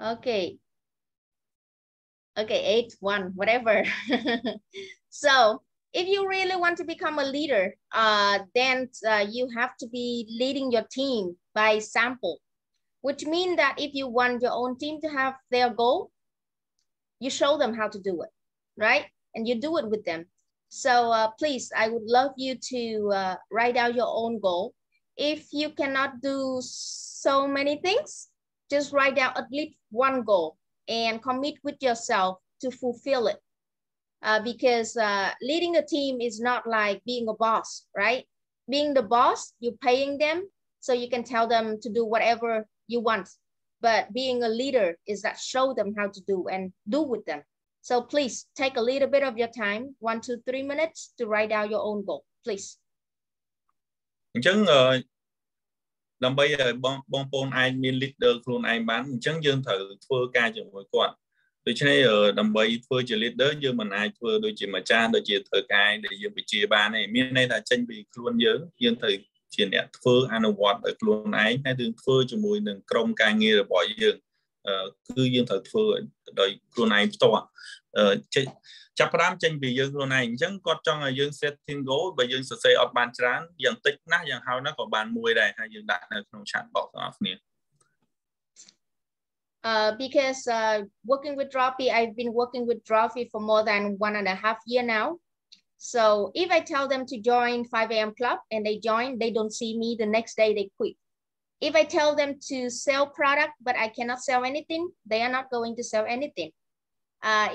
Okay. Okay, 8-1, whatever. So if you really want to become a leader, then you have to be leading your team by example, which means that if you want your own team to have their goal, you show them how to do it, right? And you do it with them. So please, I would love you to write out your own goal. If you cannot do so many things, just write down at least one goal and commit with yourself to fulfill it. Because leading a team is not like being a boss, right? Being the boss, you're paying them, so you can tell them to do whatever you want. But being a leader is that show them how to do and do with them. So please take a little bit of your time, 1 to 3 minutes to write out your own goal, please. អញ្ចឹងដើម្បីឲ្យបងប្អូនអាចមាន leader ខ្លួនឯងបានអញ្ចឹងយើងត្រូវធ្វើការជាមួយគាត់ដូច្នេះដើម្បីធ្វើជា leader យើងមិនអាចធ្វើដូចជាម្ចាស់ដូចជាធ្វើការដែលយើងបញ្ជាបានទេមានន័យថាចេញពីខ្លួនយើងត្រូវជាអ្នកធ្វើអនុវត្តដោយខ្លួនឯងហើយយើងធ្វើជាមួយនឹងក្រុមការងាររបស់យើងគឺយើងត្រូវធ្វើដោយខ្លួនឯងផ្ទាល់ចាប់ផ្ដើមចេញពីយើងខ្លួនឯងអញ្ចឹងគាត់ចង់ឲ្យយើង setting goal បើយើងសរសេរអត់បានច្រើនយ៉ាងតិចណាស់យ៉ាងហោចណាស់ក៏បានមួយដែរហើយយើងដាក់នៅក្នុង chat box បងប្អូន Because working with Droppii, I've been working with Droppii for more than 1.5 years now. So if I tell them to join 5 a.m. club and they join, they don't see me the next day, they quit. If I tell them to sell product, but I cannot sell anything, they are not going to sell anything.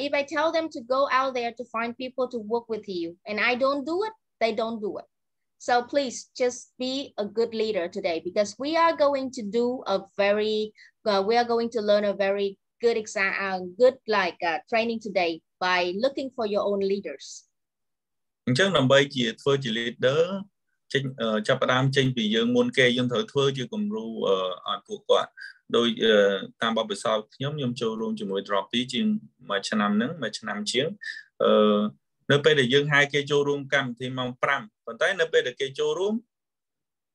If I tell them to go out there to find people to work with you and I don't do it, they don't do it. So please just be a good leader today because we are going to do we are going to learn a very good training today by looking for your own leaders. អញ្ចឹងដើម្បីជាធ្វើជា leader ចេញចាប់ផ្ដើមចេញពីយើងមុនគេយើងត្រូវធ្វើជាគំរូឲ្យពួកគាត់ដោយតាមបទពិសោធន៍ខ្ញុំចូលរួមជាមួយ Droppii ជាងមួយឆ្នាំជាងនៅពេលដែលយើងហៅគេចូលរួមកម្មវិធីម៉ោង 5 ប៉ុន្តែនៅពេលដែលគេចូលរួម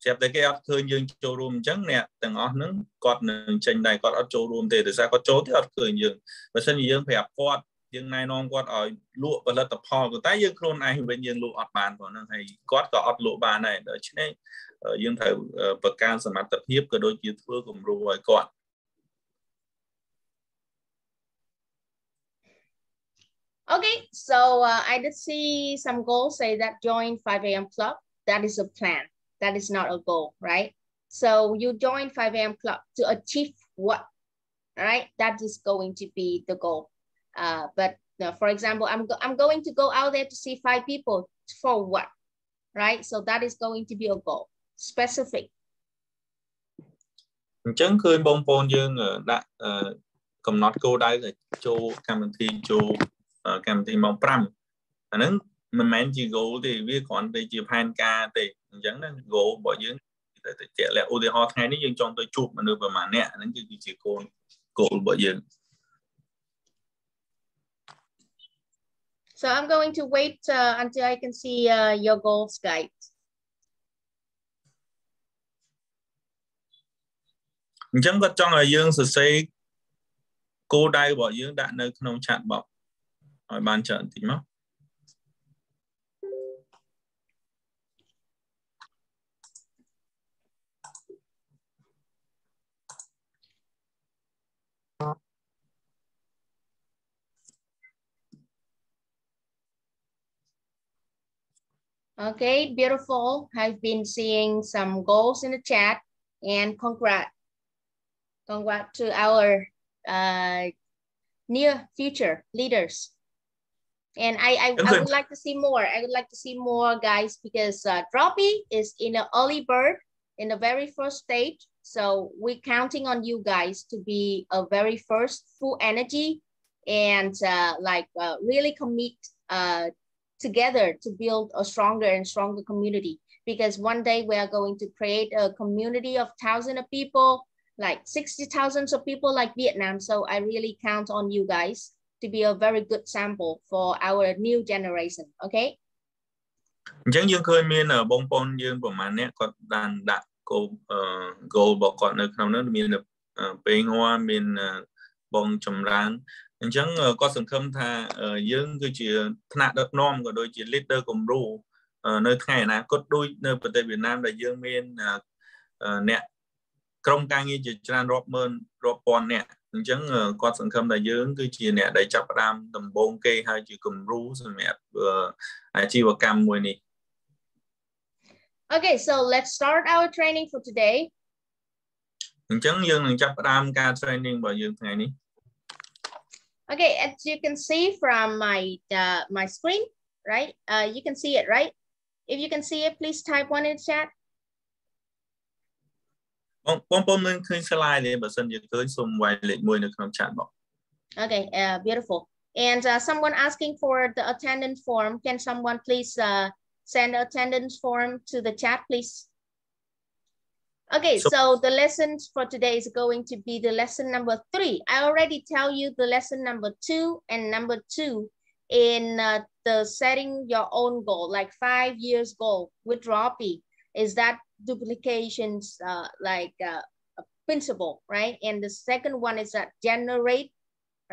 ស្រាប់តែគេអត់ឃើញយើងចូលរួមអញ្ចឹងអ្នកទាំងអស់ហ្នឹងគាត់នឹងចេញដែរគាត់អត់ចូលរួមទេដោយសារគាត់ចូលទេអត់ឃើញយើងបើមិនជាយើងប្រាប់គាត់យើងណែនាំគាត់ឲ្យលក់ផលិតផលប៉ុន្តែយើងខ្លួនឯងវិញយើងលក់អត់បានព្រោះហ្នឹងហើយគាត់ក៏អត់លក់បានដែរដូច្នេះយើងត្រូវបង្កើនសមត្ថភាពក៏ដូចជាធ្វើគំរូឲ្យគាត់ Okay, so I did see some goals say that join 5 a.m. club. That is a plan. That is not a goal, right? So you join 5 a.m. club to achieve what? All right, that is going to be the goal. But for example, I'm going to go out there to see 5 people for what? Right? So that is going to be a goal, specific. អញ្ចឹងឃើញបងប្អូនយើងដាក់កំណត់គោលដៅចូលកម្មវិធីចូលកម្មវិធីម៉ោង 5 អាហ្នឹងមិនមែនជា goal ទេវាគ្រាន់តែជាផែនការទេអញ្ចឹងណា goal របស់យើងតែជាក់លាក់ឧទាហរណ៍ថ្ងៃនេះយើងចង់ទៅជួបមនុស្សប្រមាណអ្នកហ្នឹងគឺជា goal របស់យើង So I'm going to wait until I can see your goals, guys. អញ្ចឹងគាត់ចង់ឲ្យយើងសរសេរគោលដៅរបស់យើងដាក់នៅក្នុង chat box ឲ្យបានច្រើនតិចមក Okay, beautiful. I've been seeing some goals in the chat and congrats to our near future leaders. And I would like to see more. I would like to see more, guys, because Droppii is in an early bird in the very first stage. So we're counting on you guys to be a very first full energy and really commit together to build a stronger and stronger community. Because one day we are going to create a community of thousands of people, like 60,000 of people like Vietnam. So I really count on you guys to be a very good sample for our new generation. Okay? អញ្ចឹងយើងឃើញមានបងប្អូនយើងប្រហែលអ្នកគាត់បានដាក់goal របស់គាត់នៅក្នុងនោះមានពេងហួរមាន បងចម្រើនអញ្ចឹងគាត់សង្ឃឹមថាយើងគឺជាថ្នាក់ដឹកនាំក៏ដូចជា leader គំរូនៅថ្ងៃអនាគតដូចនៅប្រទេសវៀតណាមដែលយើងមានអ្នកក្រុមការងារជាច្រើនរាប់ម៉ឺនរាប់ពាន់អ្នកអញ្ចឹងគាត់សង្ឃឹមថាយើងគឺជាអ្នកដែលចាប់ផ្ដើមដំបូងគេហើយជាគំរូសម្រាប់អាជីវកម្មមួយនេះ Okay, so let's start our training for today. អញ្ចឹងយើងនឹងចាប់ផ្ដើមការ training របស់យើងថ្ងៃនេះ Okay, as you can see from my screen, right? You can see it, right? If you can see it, please type one in the chat. បងប្អូនមើលឃើញ slide ទេបើសិនជាឃើញសូមវាយលេខ1នៅក្នុង chat box. Okay, beautiful. And someone asking for the attendance form. Can someone please send the attendance form to the chat, please? Okay, so the lessons for today is going to be the lesson number 3. I already tell you the lesson number 2 and number 2 in the setting your own goal, like 5 years goal with Droppii, is that duplications like a principle, right? And the second one is that generate,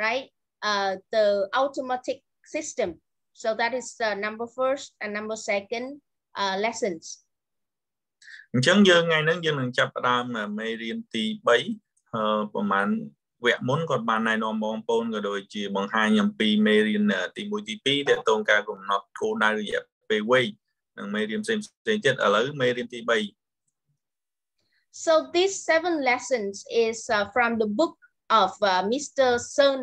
right? The automatic system. So that is the number first and number second lessons. អញ្ចឹងយើងថ្ងៃនេះយើងនឹងចាប់ផ្ដើមមេរៀនទី3ប្រហែលវគ្គមុនគាត់បានណែនាំបងប្អូនក៏ដូចជាបង្ហាញអំពីមេរៀនទី1ទី2ទាក់ទងការកំណត់គោលដៅរយៈពេលវែងនិងមេរៀនផ្សេងៗទៀតឥឡូវមេរៀនទី3 So these 7 lessons is from the book of Mr. Sơn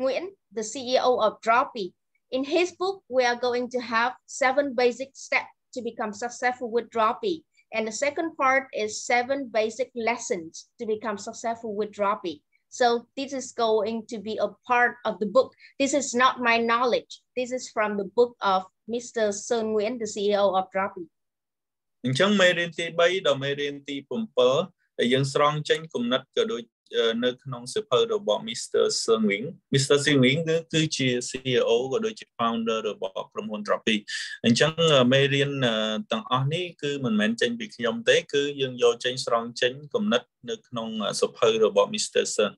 Nguyễn, the CEO of Droppii. In his book, we are going to have 7 basic steps to become successful with Droppii. And the second part is 7 basic lessons to become successful with Droppii. So this is going to be a part of the book. This is not my knowledge. This is from the book of Mr. Sơn Nguyễn, the CEO of Droppii. អញ្ចឹងមេរៀនទី3ដល់មេរៀនទី7ដែលយើងស្រង់ចេញគំនិតក៏ដូចនៅក្នុងសៀវភៅរបស់ Mr. Sơn Nguyễn Mr. Sơn Nguyễn គឺជា CEO ក៏ដូចជា founder របស់ក្រុមហ៊ុន Droppii អញ្ចឹងមេរៀនទាំងអស់នេះគឺមិនមែនចេញពីខ្ញុំទេគឺយើងយកចេញស្រង់ចេញគំនិតនៅក្នុងសៀវភៅរបស់ Mr. Sơn.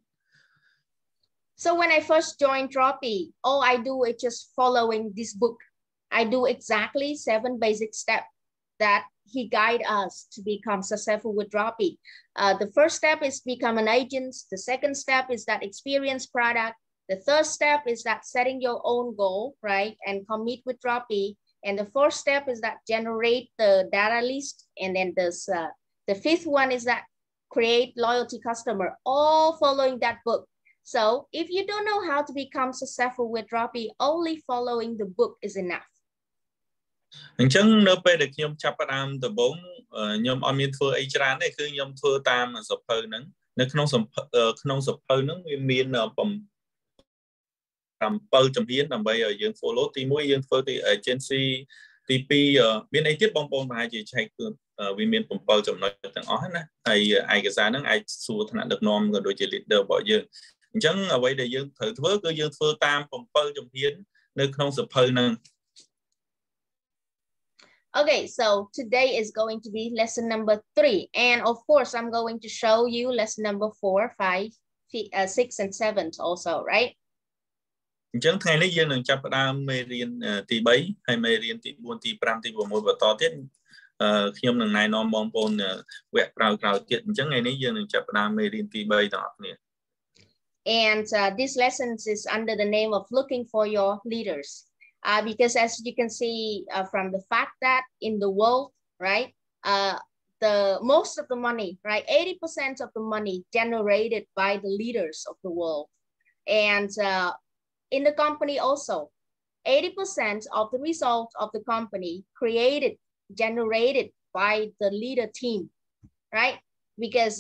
So when I first joined Droppii, all I do is just following this book. I do exactly 7 basic steps that he guide us to become successful with Droppii. The first step is become an agent. The second step is that experience product. The third step is that setting your own goal, right? And commit with Droppii. And the fourth step is that generate the data list. And then the fifth one is that create loyalty customer, all following that book. So if you don't know how to become successful with Droppii, only following the book is enough. អញ្ចឹងនៅពេលដែលខ្ញុំចាប់ផ្ដើមដំបូងខ្ញុំអត់មានធ្វើអីច្រើនទេគឺខ្ញុំធ្វើតាមសៀវភៅហ្នឹងនៅក្នុងសៀវភៅហ្នឹងវាមាន7ជំហានដើម្បីឲ្យយើង follow ទី1យើងធ្វើទី agency ទី2មានអីទៀតបងប្អូនប្រហែលជាឆែកវាមាន7ចំណុចទាំងអស់ណាហើយឯកសារហ្នឹងអាចសួរថ្នាក់ដឹកនាំក៏ដូចជា leader របស់យើងអញ្ចឹងអ្វីដែលយើងត្រូវធ្វើគឺយើងធ្វើតាម7ជំហាននៅក្នុងសៀវភៅហ្នឹង Okay, so today is going to be lesson number 3. And of course, I'm going to show you lesson number 4, 5, 6, and 7 also, right? អញ្ចឹងថ្ងៃនេះយើងនឹងចាប់ផ្ដើមមេរៀនទី3ហើយមេរៀនទី4ទី5ទី6បន្តទៀតខ្ញុំនឹងណែនាំបងប្អូនវគ្គក្រោយៗទៀតអញ្ចឹងថ្ងៃនេះយើងនឹងចាប់ផ្ដើមមេរៀនទី3ទាំងអស់គ្នា And this lesson is under the name of looking for your leaders. Because as you can see from the fact that in the world, right, the most of the money, right, 80% of the money generated by the leaders of the world. And in the company also, 80% of the result of the company generated by the leader team, right? Because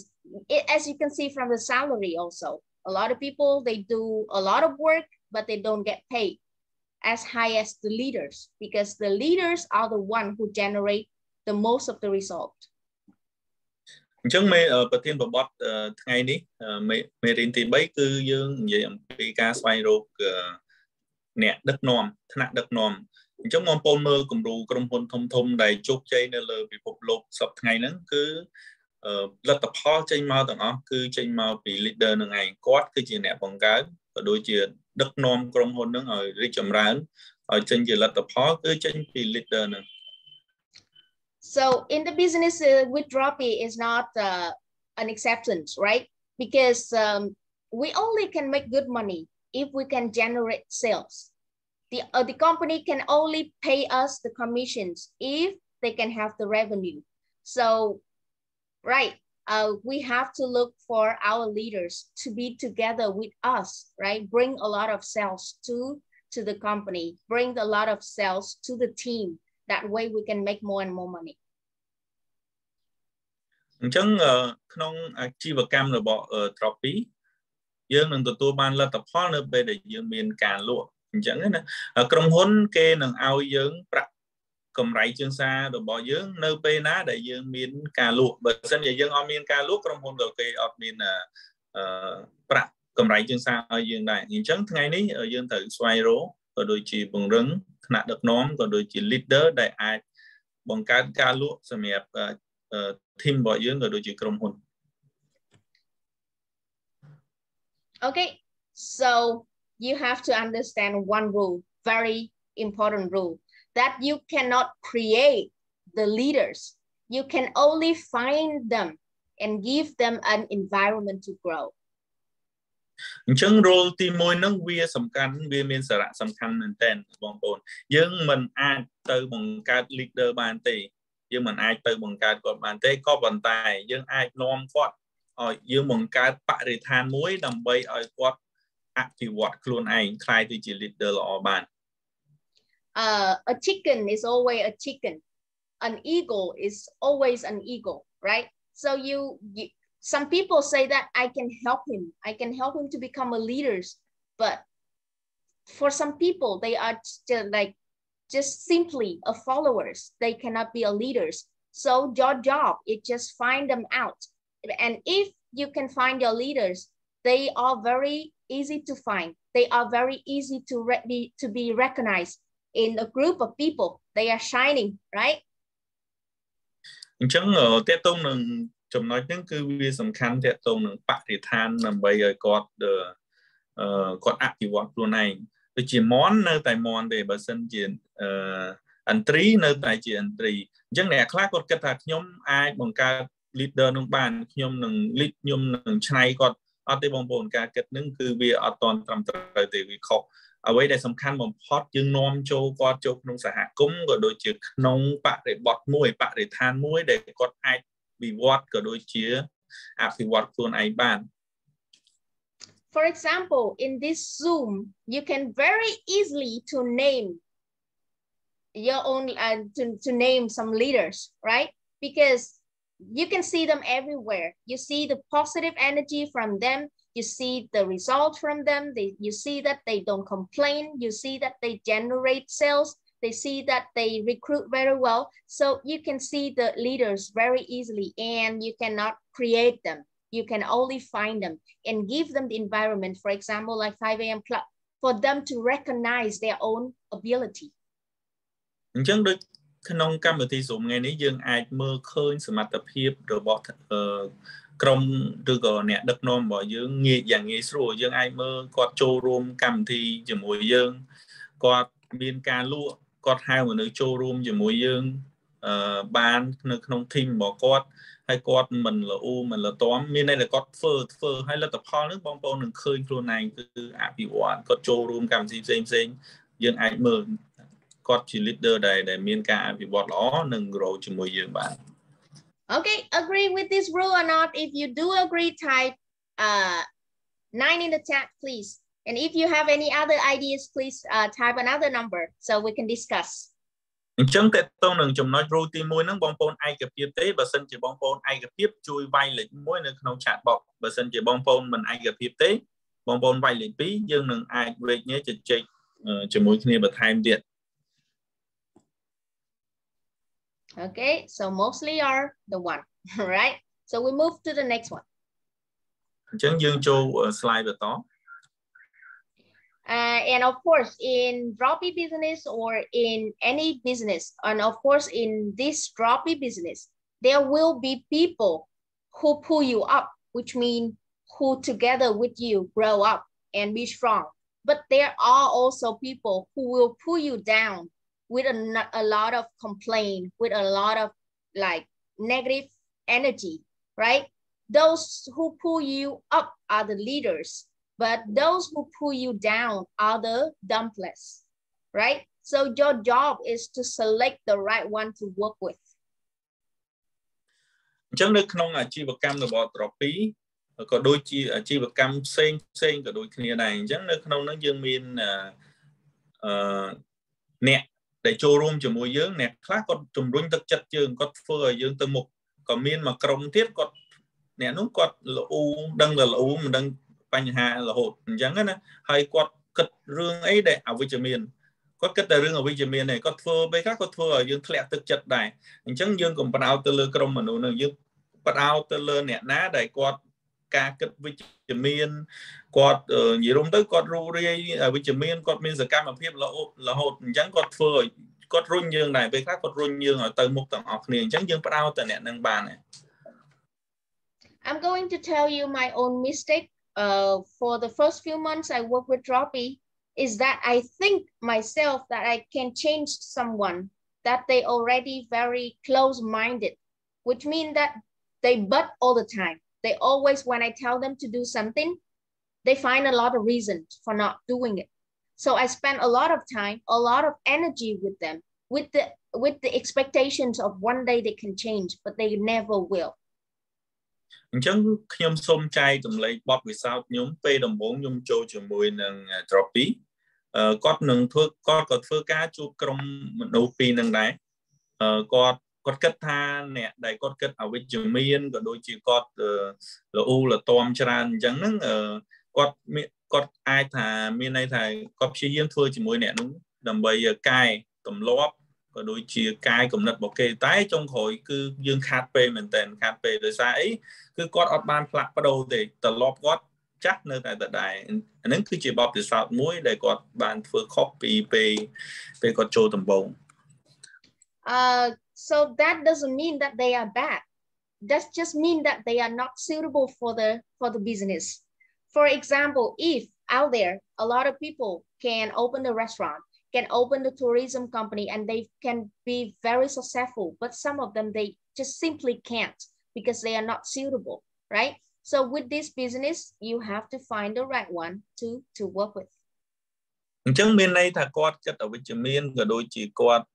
as you can see from the salary also, a lot of people, they do a lot of work, but they don't get paid as high as the leaders, because the leaders are the one who generate the most of the result. អញ្ចឹងប្រធានបទថ្ងៃនេះមេរៀនទី3គឺយើងនិយាយអំពីការស្វែងរកអ្នកដឹកនាំថ្នាក់ដឹកនាំអញ្ចឹងបងប្អូនមើលគំរូក្រុមហ៊ុនធំៗដែលជោគជ័យនៅលើពិភពលោកសប្តាហ៍ថ្ងៃហ្នឹងគឺ លទ្ធផលចេញមកទាំងអស់គឺចេញមកពី leader នឹងឯងគាត់គឺជាអ្នកបង្កើតក៏ដូចជាដឹកនាំក្រុមហ៊ុននឹងឲ្យរីកចម្រើនឲ្យចេញជាលទ្ធផលគឺចេញពី leader នឹង So in the business with Droppii is not an acceptance, right? Because we only can make good money if we can generate sales. The company can only pay us the commissions if they can have the revenue. So, right, we have to look for our leaders to be together with us, right? Bring a lot of sales to the company, bring a lot of sales to the team. That way we can make more and more money. អញ្ចឹងក្នុងអាជីវកម្មរបស់ Droppii យើងនឹងទទួលបានលទ្ធផលនៅពេលដែលយើងមានការលក់អញ្ចឹងណាក្រុមហ៊ុនគេនឹងឲ្យយើងប្រាក់កម្រៃជើងសាររបស់យើងនៅពេលណាដែលយើងមានការលក់បើមិនជាយើងអត់មានការលក់ក្រុមហ៊ុនក៏គេអត់មានប្រាក់កម្រៃជើងសារឲ្យយើងដែរអញ្ចឹងថ្ងៃនេះយើងត្រូវស្វែងរកក៏ដូចជាពង្រឹងថ្នាក់ដឹកនាំក៏ដូចជា leader ដែលអាចបង្កើតការលក់សម្រាប់ team របស់យើងក៏ដូចជាក្រុមហ៊ុន Okay, so you have to understand one rule, very important rule, that you cannot create the leaders. You can only find them and give them an environment to grow. អញ្ចឹង role ទី1ហ្នឹងវាសំខាន់វាមានសារៈសំខាន់មែនទែនបងប្អូនយើងមិនអាចទៅបង្កើត leader បានទេយើងមិនអាចទៅបង្កើតគាត់បានទេក៏ប៉ុន្តែយើងអាចនាំគាត់ឲ្យយើងបង្កើតបរិស្ថានមួយដើម្បីឲ្យគាត់អភិវឌ្ឍខ្លួនឯងខ្លាយទៅជា leader ល្អបាន A chicken is always a chicken. An eagle is always an eagle, right? So some people say that I can help him. I can help him to become a leader. But for some people, they are still like just simply a followers. They cannot be a leaders. So your job is just find them out. And if you can find your leaders, they are very easy to find. They are very easy to be recognized in a group of people. They are shining, right? អញ្ចឹងតេតងនឹងចំណុចហ្នឹងគឺវាសំខាន់តេតងនឹងបរិស្ថានដើម្បីឲ្យគាត់អភិវឌ្ឍខ្លួនឯងដូចជាមន់នៅតែមន់ទេបើសិនជាអន្ត្រីនៅតែជាអន្ត្រីអញ្ចឹងអ្នកខ្លះគាត់គិតថាខ្ញុំអាចបង្កើត leader នឹងបានខ្ញុំនឹង lead ខ្ញុំនឹងឆ្នៃគាត់អត់ទេបងប្អូនការគិតហ្នឹងគឺវាអត់តន់ត្រឹមត្រូវទេវាខុសអ្វីដែលសំខាន់បំផុតយើងនាំចូលគាត់ចូលក្នុងសហគមន៍ក៏ដូចជាក្នុងបរិបទមួយបរិស្ថានមួយដែលគាត់អាចវិវត្តក៏ដូចជាអភិវឌ្ឍខ្លួនឯងបាន For example, in this Zoom, you can very easily to name your own to name some leaders, right? Because you can see them everywhere. You see the positive energy from them. You see the result from them. You see that they don't complain. You see that they generate sales. They see that they recruit very well. So you can see the leaders very easily and you cannot create them. You can only find them and give them the environment, for example, like 5 a.m. club, for them to recognize their own ability. អញ្ចឹងដូចក្នុងកម្មវិធី Zoom ថ្ងៃនេះយើងអាចមើលឃើញសមត្ថភាពរបស់ក្រុមឬក៏អ្នកដឹកនាំរបស់យើងយ៉ាងងាយស្រួលយើងអាចមើលគាត់ចូលរួមកម្មវិធីជាមួយយើងគាត់មានការលក់គាត់ហៅមនុស្សចូលរួមជាមួយយើងបាននៅក្នុង team របស់គាត់ហើយគាត់មិនល្អមិនលទាំមានន័យថាគាត់ធ្វើហើយលទ្ធផលនឹងបងប្អូននឹងឃើញខ្លួនឯងគឺអភិវឌ្ឍគាត់ចូលរួមកម្មវិធីផ្សេងយើងអាចមើលគាត់ជា leader ដែលមានការអភិវឌ្ឍល្អនិង grow ជាមួយយើងបាន Okay, agree with this rule or not? If you do agree, type 9 in the chat, please. And if you have any other ideas, please type another number so we can discuss. អញ្ចឹងតើតើនឹងចំណុច rule ទី1ហ្នឹងបងប្អូនឯកភាពទេបើសិនជាបងប្អូនឯកភាពជួយវាយលេខ1នៅក្នុង chat box បើសិនជាបងប្អូនមិនឯកភាពទេបងប្អូនវាយលេខ2យើងនឹងអាចវេកញែកជជែកជាមួយគ្នាបន្ថែមទៀត Okay, so mostly are the one, right? So we move to the next one. អញ្ចឹងយើងចូល slide បន្ត And of course, in Droppii business or in any business, and of course in this Droppii business, there will be people who pull you up, which means who together with you grow up and be strong. But there are also people who will pull you down with a lot of complaint, with a lot of like negative energy, right? Those who pull you up are the leaders, but those who pull you down are the dumpless, right? So your job is to select the right one to work with. អញ្ចឹងនៅក្នុងអាជីវកម្មរបស់ Droppii ក៏ដូចជាអាជីវកម្មផ្សេងក៏ដូចគ្នាដែរអញ្ចឹងនៅក្នុងនោះយើងមានអ្នកដែលចូលរួមជាមួយយើងអ្នកខ្លះគាត់ជំរុញទឹកចិត្តយើងគាត់ធ្វើឲ្យយើងទៅមុខក៏មានមួយក្រុមទៀតគាត់អ្នកនោះគាត់ល្អដឹងតែល្អមិនដឹងបញ្ហារហូតអញ្ចឹងណាហើយគាត់គិតរឿងអីដែលអវិជ្ជមានគាត់គិតតែរឿងអវិជ្ជមានទេគាត់ធ្វើពេលខ្លះគាត់ធ្វើឲ្យយើងធ្លាក់ទឹកចិត្តដែរអញ្ចឹងយើងកុំបដោតទៅលើក្រុមមនុស្សនោះយើងបដោតទៅលើអ្នកណាដែលគាត់ការគិតវិជ្ជមានគាត់និយាយរួមទៅគាត់រូរាយវិជ្ជមានគាត់មានសកម្មភាពរហូតអញ្ចឹងគាត់ធ្វើឲ្យគាត់រុញយើងដែរពេលខ្លះគាត់រុញយើងឲ្យទៅមុខទាំងអស់គ្នាអញ្ចឹងយើងបដោតតែអ្នកនឹងបានដែរ I'm going to tell you my own mistake. For the first few months I worked with Droppii is that I think myself that I can change someone, that they already very close-minded, which means that they butt all the time. They always, when I tell them to do something, they find a lot of reasons for not doing it. So I spend a lot of time, a lot of energy with them, with the expectations of one day they can change, but they never will. អញ្ចឹងខ្ញុំសូមចែកចម្លែកបទពិសោធន៍ខ្ញុំពេលដំបូងខ្ញុំចូលជាមួយនឹង Droppii គាត់នឹងធ្វើគាត់ក៏ធ្វើការជួបក្រុមមនុស្សពីរនឹងដែរគាត់គិតថាអ្នកដែលគាត់គិតអវិជ្ជមានក៏ដូចជាគាត់ល្អលទាំច្រើនអញ្ចឹងហ្នឹងគាត់អាចថាមានន័យថាគាត់ព្យាយាមធ្វើជាមួយអ្នកនោះដើម្បីកែទម្លាប់ក៏ដូចជាកាយគំនិតរបស់គេតែចុងក្រោយគឺយើងខាតពេលមែនតើខាតពេលដោយសារអីគឺគាត់អត់បានផ្លាស់ប្ដូរទេត្រឡប់គាត់ចាស់នៅតែដដែលអាហ្នឹងគឺជាបទពិសោធន៍មួយដែលគាត់បានធ្វើខុសពីពេលគាត់ចូលដំបូង So that doesn't mean that they are bad. That just mean that they are not suitable for the business. For example, if out there a lot of people can open a restaurant, can open the tourism company, and they can be very successful, but some of them they just simply can't because they are not suitable, right? So with this business, you have to find the right one to work with. អញ្ចឹងមានន័យថាគាត់គិតអវិជ្ជមានក៏ដូចជាគាត់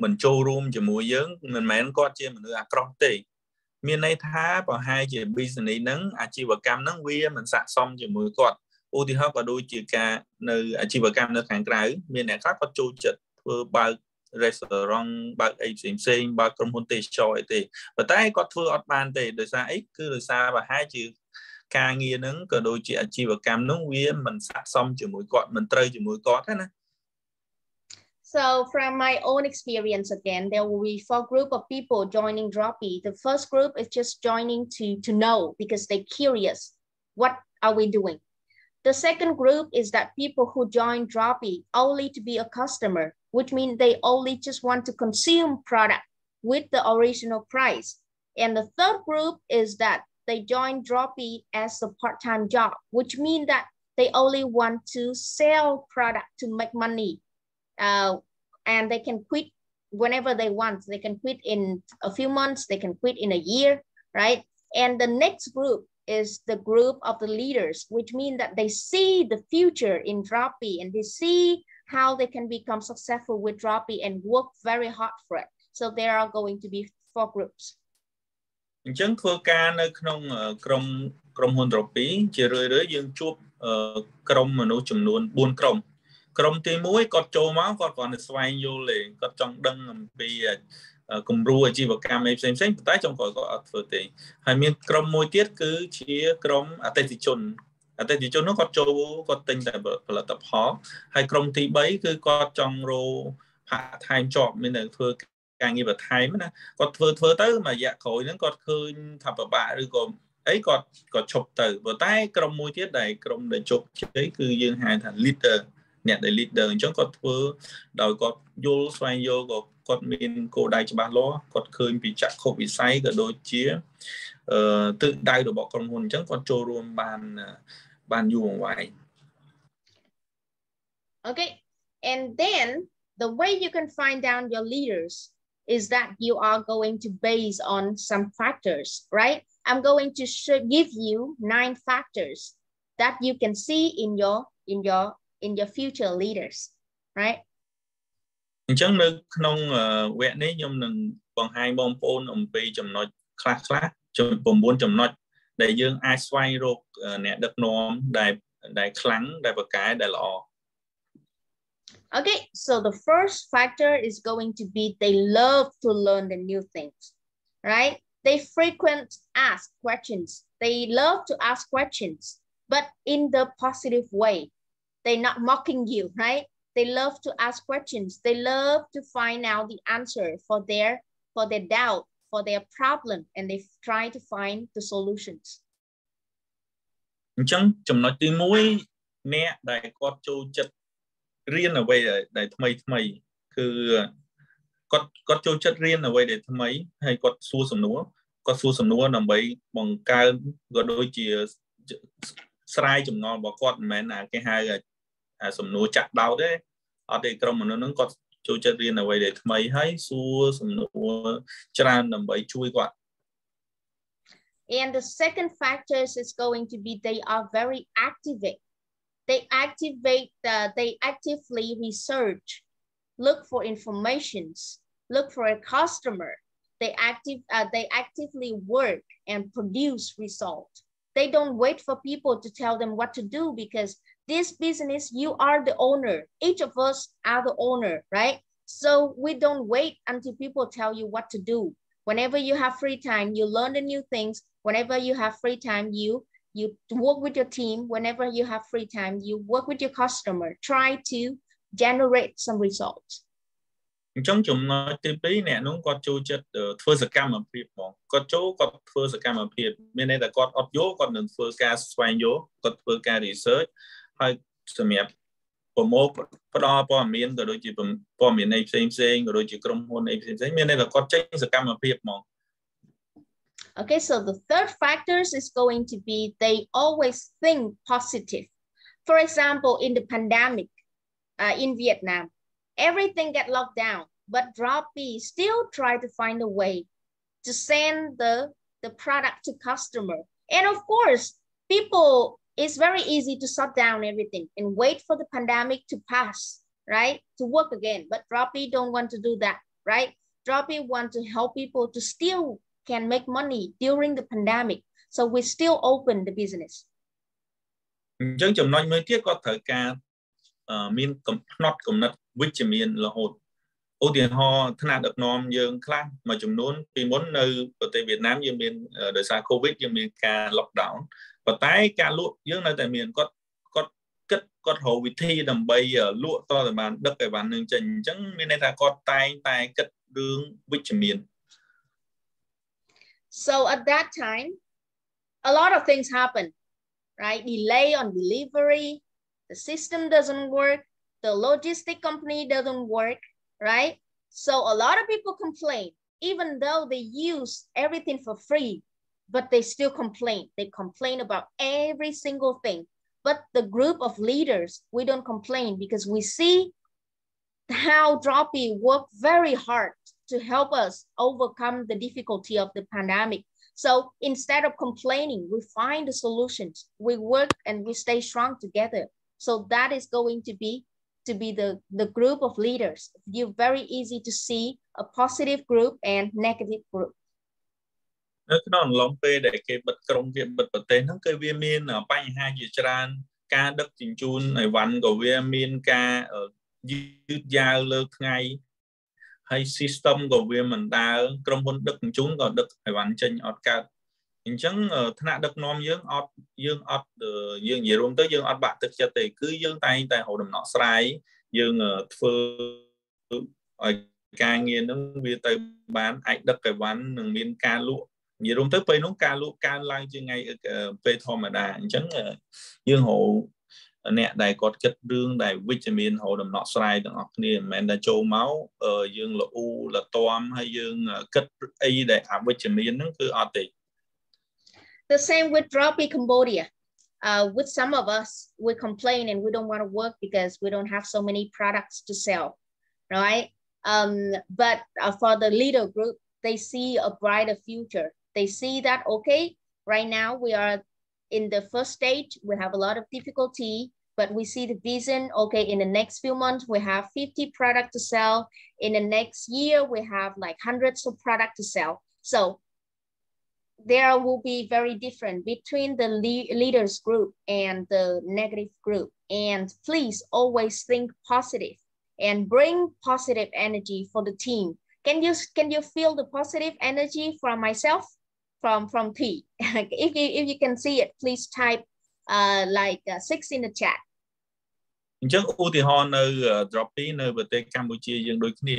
មិនចូលរួមជាមួយយើងមិនមែនគាត់ជាមនុស្សអាក្រក់ទេមានន័យថាប្រហែលជា business ហ្នឹងអាជីវកម្មហ្នឹងវាមិនស័ក្តិសមជាមួយគាត់ឧទាហរណ៍ក៏ដូចជាការនៅអាជីវកម្មនៅខាងក្រៅមានអ្នកខ្លះគាត់ចូលចិត្តធ្វើបើក restaurant បើកអីផ្សេងបើកក្រុមហ៊ុនទេសចរអីទេប៉ុន្តែគាត់ធ្វើអត់បានទេដោយសារអីគឺដោយសារប្រហែលជាការងារហ្នឹងក៏ដូចជាអាជីវកម្មហ្នឹងវាមិនស័ក្តិសមជាមួយគាត់មិនត្រូវជាមួយគាត់ទេណា So from my own experience again, there will be 4 group of people joining Droppii. The first group is just joining to know because they're curious. What are we doing? The second group is that people who join Droppii only to be a customer, which means they only just want to consume product with the original price. And the third group is that they join Droppii as a part-time job, which means that they only want to sell product to make money. And they can quit whenever they want. They can quit in a few months, they can quit in a year, right? And the next group is the group of the leaders, which means that they see the future in Droppii and they see how they can become successful with Droppii and work very hard for it. So there are going to be 4 groups. អញ្ចឹងធ្វើការនៅក្នុងក្រុមហ៊ុន Droppii ជារឿយៗយើងជួបក្រុមមនុស្សចំនួន4ក្រុមក្រុមទី1គាត់ចូលមកគាត់គ្រាន់តែស្វែងយល់ទេគាត់ចង់ដឹងអំពីគំរូអាជីវកម្មផ្សេងៗប៉ុន្តែចុងក្រោយគាត់អត់ធ្វើទេហើយមានក្រុមមួយទៀតគឺជាក្រុមអតិថិជននោះគាត់ចូលគាត់ទិញតែផលិតផលហើយក្រុមទី3គឺគាត់ចង់រកហាក់ថែមជាប់មានតែធ្វើការងារបន្ថែមណាគាត់ធ្វើទៅមួយរយៈក្រោយហ្នឹងគាត់ឃើញថាពិបាកឬក៏អីគាត់ឈប់ទៅប៉ុន្តែក្រុមមួយទៀតដែលក្រុមដែលជោគជ័យគឺយើងហៅថា leader អ្នកដែល leader អញ្ចឹងគាត់ធ្វើដោយគាត់យល់ស្វែងយល់ក៏ គាត់មានគោលដៅច្បាស់លាស់គាត់ឃើញពីចក្ខុវិស័យក៏ដូចជាទិសដៅរបស់ក្រុមហ៊ុនអញ្ចឹងគាត់ចូលរួមបានយូរអង្វែង Okay, and then the way you can find out your leaders is that you are going to base on some factors, right? I'm going to give you 9 factors that you can see in your future leaders, right? អញ្ចឹងនៅក្នុងវគ្គនេះខ្ញុំនឹងបង្ហាញបងប្អូនអំពីចំណុចខ្លះៗ9ចំណុចដែលយើងអាចស្វែងរកអ្នកដឹកនាំដែលខ្លាំងដែលប្រកែដែលល្អ Okay, so the first factor is going to be they love to learn the new things, right? They frequent ask questions. They love to ask questions, but in the positive way. They're not mocking you, right? They love to ask questions. They love to find out the answer for their doubt, for their problem, and they try to find the solutions. អញ្ចឹងចំណុចទី1អ្នកដែលគាត់ចូលចិត្តរៀនអ្វីដែលថ្មីគឺគាត់ចូលចិត្តរៀនអ្វីដែលថ្មីហើយគាត់សួរសំណួរដើម្បីបង្កើនក៏ដូចជាស្រាយចំណងរបស់គាត់មិនមែនគេហៅសំណួរចាក់ដោតទេអត់ទេក្រុមមនុស្សហ្នឹងគាត់ចូលចិត្តរៀនអ្វីដែលថ្មីហើយសួរសំណួរច្រើនដើម្បីជួយគាត់ And the second factor is going to be they are very activate. They actively research, look for informations, look for a customer. They actively work and produce results. They don't wait for people to tell them what to do because this business, you are the owner. Each of us are the owner, right? So we don't wait until people tell you what to do. Whenever you have free time, you learn the new things. Whenever you have free time, you work with your team. Whenever you have free time, you work with your customer. Try to generate some results. អញ្ចឹងចំណុចទី2អ្នកនោះគាត់ចូលចិត្តធ្វើសកម្មភាពបងគាត់ធ្វើសកម្មភាពមានន័យថាគាត់អត់យកគាត់នឹងធ្វើការស្វែងយល់គាត់ធ្វើការ research ហើយសម្រាប់ប្រមូលផ្ដល់ព័ត៌មានក៏ដូចជាព័ត៌មានផ្សេងក៏ដូចជាក្រុមហ៊ុនផ្សេងមានន័យថាគាត់ចេញសកម្មភាពហ្មង Okay, so the third factors is going to be they always think positive. For example, in the pandemic in Vietnam, everything got locked down, but Droppii still try to find a way to send the product to customer. And of course, it's very easy to shut down everything and wait for the pandemic to pass, right? To work again, but Droppii don't want to do that, right? Droppii want to help people to still can make money during the pandemic. So we still open the business. អញ្ចឹងចំណុចមួយទៀតគាត់ត្រូវការមានកំណត់វិជ្ជមានរហូតឧទាហរណ៍ថ្នាក់ដឹកនាំយើងខ្លះមួយចំនួនពីមុននៅប្រទេសវៀតណាមយើងមានដោយសារ COVID យើងមានការ lockdown ប៉ុន្តែការលក់យើងនៅតែមានគាត់រកវិធីដើម្បីលក់តទៅបានដឹកឲ្យបាននឹងចេញអញ្ចឹងមានន័យថាគាត់តែងតែគិតរឿងវិជ្ជមាន So at that time a lot of things happen, right? Delay on delivery, the system doesn't work, the logistic company doesn't work, right? So a lot of people complain, even though they use everything for free, but they still complain. They complain about every single thing. But the group of leaders, we don't complain because we see how Droppii worked very hard to help us overcome the difficulty of the pandemic. So instead of complaining, we find the solutions. We work and we stay strong together. So that is going to be the group of leaders. You're very easy to see a positive group and negative group. នៅក្នុងអំឡុងពេលដែលគេបិទក្រុងគេបិទប្រទេសហ្នឹងគឺវាមានបញ្ហាជាច្រើនការដឹកជញ្ជូនអីវ៉ាន់ក៏វាមានការយឺតយ៉ាវលើថ្ងៃហើយ system ក៏វាមិនដើរក្រុមហ៊ុនដឹកជញ្ជូនក៏ដឹកអីវ៉ាន់ចេញអត់កើតអញ្ចឹងថ្នាក់ដឹកនាំយើងអត់យើងនិយាយរួមទៅយើងអត់បាក់ទឹកចិត្តទេគឺយើងតែងតែរកដំណោះស្រាយយើងធ្វើឲ្យការងារហ្នឹងវាទៅបានអាចដឹកអីវ៉ាន់នឹងមានការលក់និយាយរួមទៅពេលនោះការលក់កើនឡើងជាងថ្ងៃពេលធម្មតាអញ្ចឹងយើងរក អ្នកដែលគាត់គិតរឿងដែលវិជ្ជមានហៅដំណោះស្រាយទាំងអស់គ្នាមិនមែនតែចូលមកយើងលូលទាំហើយយើងគិតអីដែលអវិជ្ជមានហ្នឹងគឺអត់ទេ The same with Droppii Cambodia. With some of us, we complain and we don't want to work because we don't have so many products to sell, right? But for the leader group, they see a brighter future. They see that, okay, right now we are in the first stage, we have a lot of difficulty, but we see the vision, okay, in the next few months, we have 50 products to sell. In the next year, we have like hundreds of products to sell. So there will be very different between the leaders group and the negative group. And please always think positive and bring positive energy for the team. Can you feel the positive energy from myself, from P? If you can see it, please type like 6 in the chat. អញ្ចឹងឧទាហរណ៍នៅ Droppii នៅប្រទេសកម្ពុជាយើងដូចគ្នា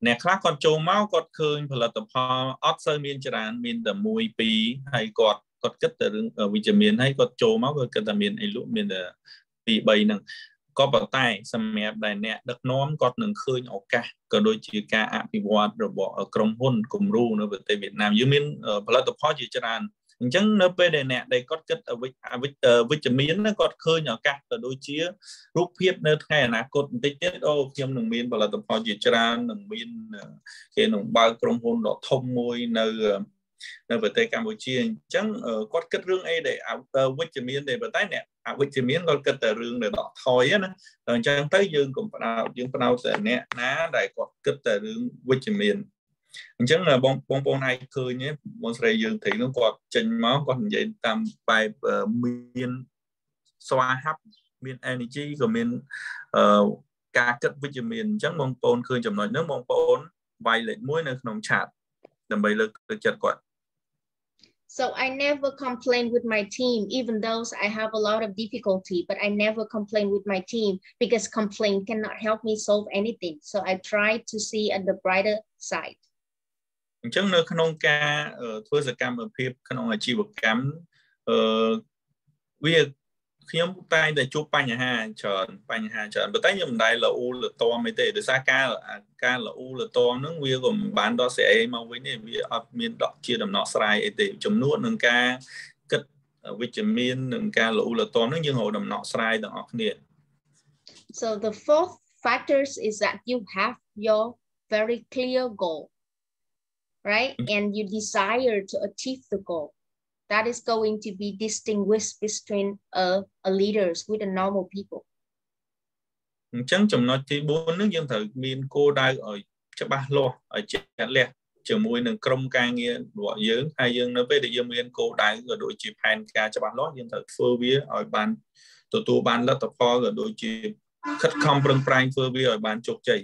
អ្នកខ្លះគាត់ចូលមកគាត់ឃើញផលិតផលអត់សូវមានច្រើនមានតែ1 2ហើយគាត់គិតតែរឿងវិជ្ជមានហើយគាត់ចូលមកគាត់គិតតែមានអីលក់មានតែ2 3ហ្នឹងក៏ប៉ុន្តែសម្រាប់ដែលអ្នកដឹកនាំគាត់នឹងឃើញឱកាសក៏ដូចជាការអភិវឌ្ឍរបស់ក្រុមហ៊ុនគំរូនៅប្រទេសវៀតណាមយើងមានផលិតផលជាច្រើនអញ្ចឹងនៅពេលដែលអ្នកដែលគាត់គិតវិជ្ជមានគាត់ឃើញឱកាសក៏ដូចជារូបភាពនៅថ្ងៃអនាគតបន្តិចទៀតអូខ្ញុំនឹងមានផលិតផលជាច្រើននឹងមានគេនឹងបើកក្រុមហ៊ុនដ៏ធំមួយនៅប្រទេសកម្ពុជាអញ្ចឹងគាត់គិតរឿងអីដែលវិជ្ជមានទេប៉ុន្តែអ្នកអវិជ្ជមានគាត់គិតតែរឿងដែលដកថយណាអញ្ចឹងទៅយើងកុំផ្ដោតយើងផ្ដោតតែអ្នកណាដែលគាត់គិតតែរឿងវិជ្ជមានអញ្ចឹងបងប្អូនអាចឃើញបងស្រីយើងត្រីនោះគាត់ចេញមកគាត់និយាយតាមបែបមានស្វាហាប់មាន energy ក៏មានការគិតវិជ្ជមានអញ្ចឹងបងប្អូនឃើញចំណុចហ្នឹងបងប្អូនវាយលេខ1នៅក្នុង chat ដើម្បីលើកទឹកចិត្តគាត់ So I never complain with my team, even though I have a lot of difficulty, but I never complain with my team because complaint cannot help me solve anything. So I try to see at the brighter side. អញ្ចឹងនៅក្នុងការធ្វើសកម្មភាពក្នុងអាជីវកម្មវាខ្ញុំតែងតែជួបបញ្ហាច្រើនប៉ុន្តែខ្ញុំមិនដែលលូលទាំអីទេដោយសារការលូលទាំហ្នឹងវាក៏មិនបានដល់ស្អីមកវិញទេវាអត់មានដកជាដំណោះស្រាយអីទេចំនួននឹងការគិតវិជ្ជមាននឹងការលូលទាំហ្នឹងយើងរកដំណោះស្រាយទាំងអស់គ្នា So the fourth factors is that you have your very clear goal, right? And you desire to achieve the goal. That is going to be distinguished between a leaders with a normal people. អញ្ចឹងចំណុចទី4ហ្នឹងយើងត្រូវមានគោលដៅឲ្យច្បាស់លាស់ឲ្យជាក់លាក់ជាមួយនឹងក្រុមការងាររបស់យើងហើយយើងនៅពេលដែលយើងមានគោលដៅក៏ដូចជាផែនការច្បាស់លាស់យើងត្រូវធ្វើវាឲ្យបានទទួលបានលទ្ធផលក៏ដូចជាខិតខំប្រឹងប្រែងធ្វើវាឲ្យបានជោគជ័យ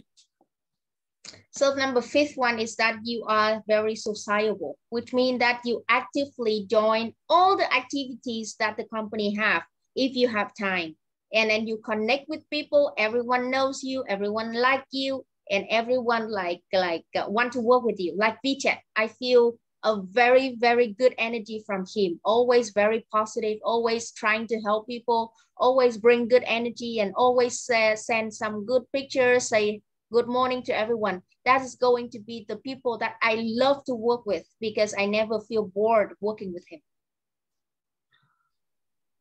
So number 5th one is that you are very sociable, which means that you actively join all the activities that the company have if you have time. And then you connect with people, everyone knows you, everyone like you, and everyone like want to work with you. Like Vichet, I feel a very, very good energy from him. Always very positive, always trying to help people, always bring good energy and always send some good pictures, say good morning to everyone. That is going to be the people that I love to work with because I never feel bored working with him.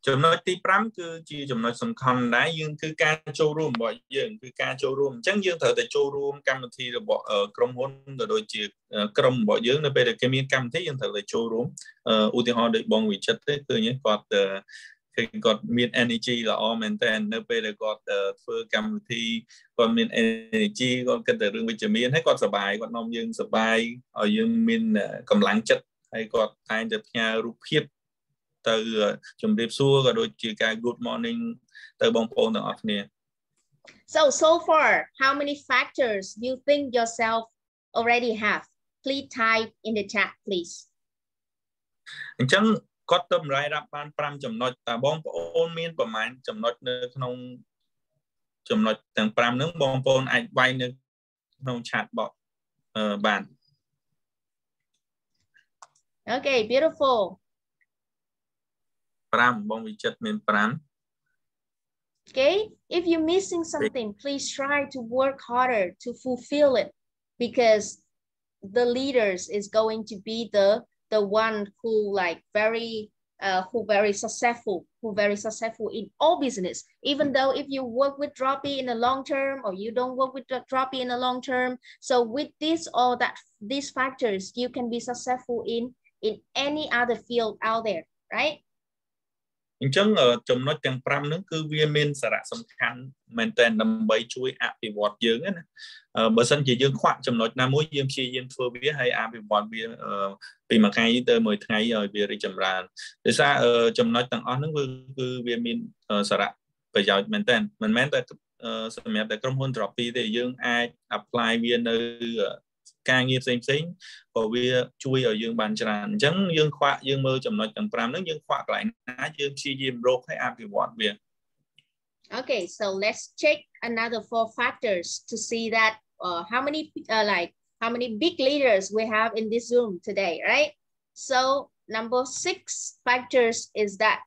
ចំណុចទី5គឺជាចំណុចសំខាន់ដែរយើងគឺការចូលរួមរបស់យើងគឺការចូលរួមអញ្ចឹងយើងត្រូវតែចូលរួមកម្មវិធីរបស់ក្រុមហ៊ុនក៏ដូចជាក្រុមរបស់យើងនៅពេលដែលគេមានកម្មវិធីយើងត្រូវតែចូលរួមឧទាហរណ៍ដូចបងវិចិត្រទេឃើញគាត់មាន energy ល្អមែនតើនៅពេលដែលគាត់ធ្វើកម្មវិធីគាត់មាន energy គាត់គិតតែរឿងវិជ្ជមានហើយគាត់សប្បាយគាត់នាំយើងសប្បាយឲ្យយើងមានកម្លាំងចិត្តហើយគាត់តែងតែផ្ញើរូបភាពទៅជំរាបសួរក៏ដូចជាការ good morning ទៅបងប្អូនទាំងអស់គ្នា So far how many factors do you think yourself already have? Please type in the chat please. អញ្ចឹងគាត់ទៅម្រាយរាប់បាន5ចំណុចតើបងប្អូនមានប្រមាណចំណុចនៅក្នុងចំណុចទាំង5ហ្នឹងបងប្អូនអាចវាយនៅក្នុង chat box បាន Okay, beautiful. 5បងវិចិត្រមាន5 Okay, if you're missing something, please try to work harder to fulfill it, because the leaders is going to be the one who like very who very successful in all business. Even though if you work with Droppii in the long term, or you don't work with Droppii in the long term, so with this or that, these factors, you can be successful in any other field out there, right? អញ្ចឹងចំណុចទាំង5ហ្នឹងគឺវាមានសារៈសំខាន់មែនទែនដើម្បីជួយអភិវឌ្ឍយើងណាបើសិនជាយើងខ្វះចំណុចណាមួយយើងព្យាយាមធ្វើវាហើយអភិវឌ្ឍវាពីមួយថ្ងៃទៅមួយថ្ងៃឲ្យវារីកចម្រើនដោយសារចំណុចទាំងអស់ហ្នឹងគឺវាមានសារៈប្រយោជន៍មែនទែនមិនមែនតែសម្រាប់តែក្រុមហ៊ុន Droppii ទេយើងអាច apply វានៅការងារផ្សេងក៏វាជួយឲ្យយើងបានច្រើនអញ្ចឹងយើងមើលចំណុចទាំង5ហ្នឹងយើងខ្វះកន្លែងណាយើងព្យាយាមរកឲ្យអភិវឌ្ឍវា Okay, so let's check another 4 factors to see that how many big leaders we have in this room today, right? So number 6 factors is that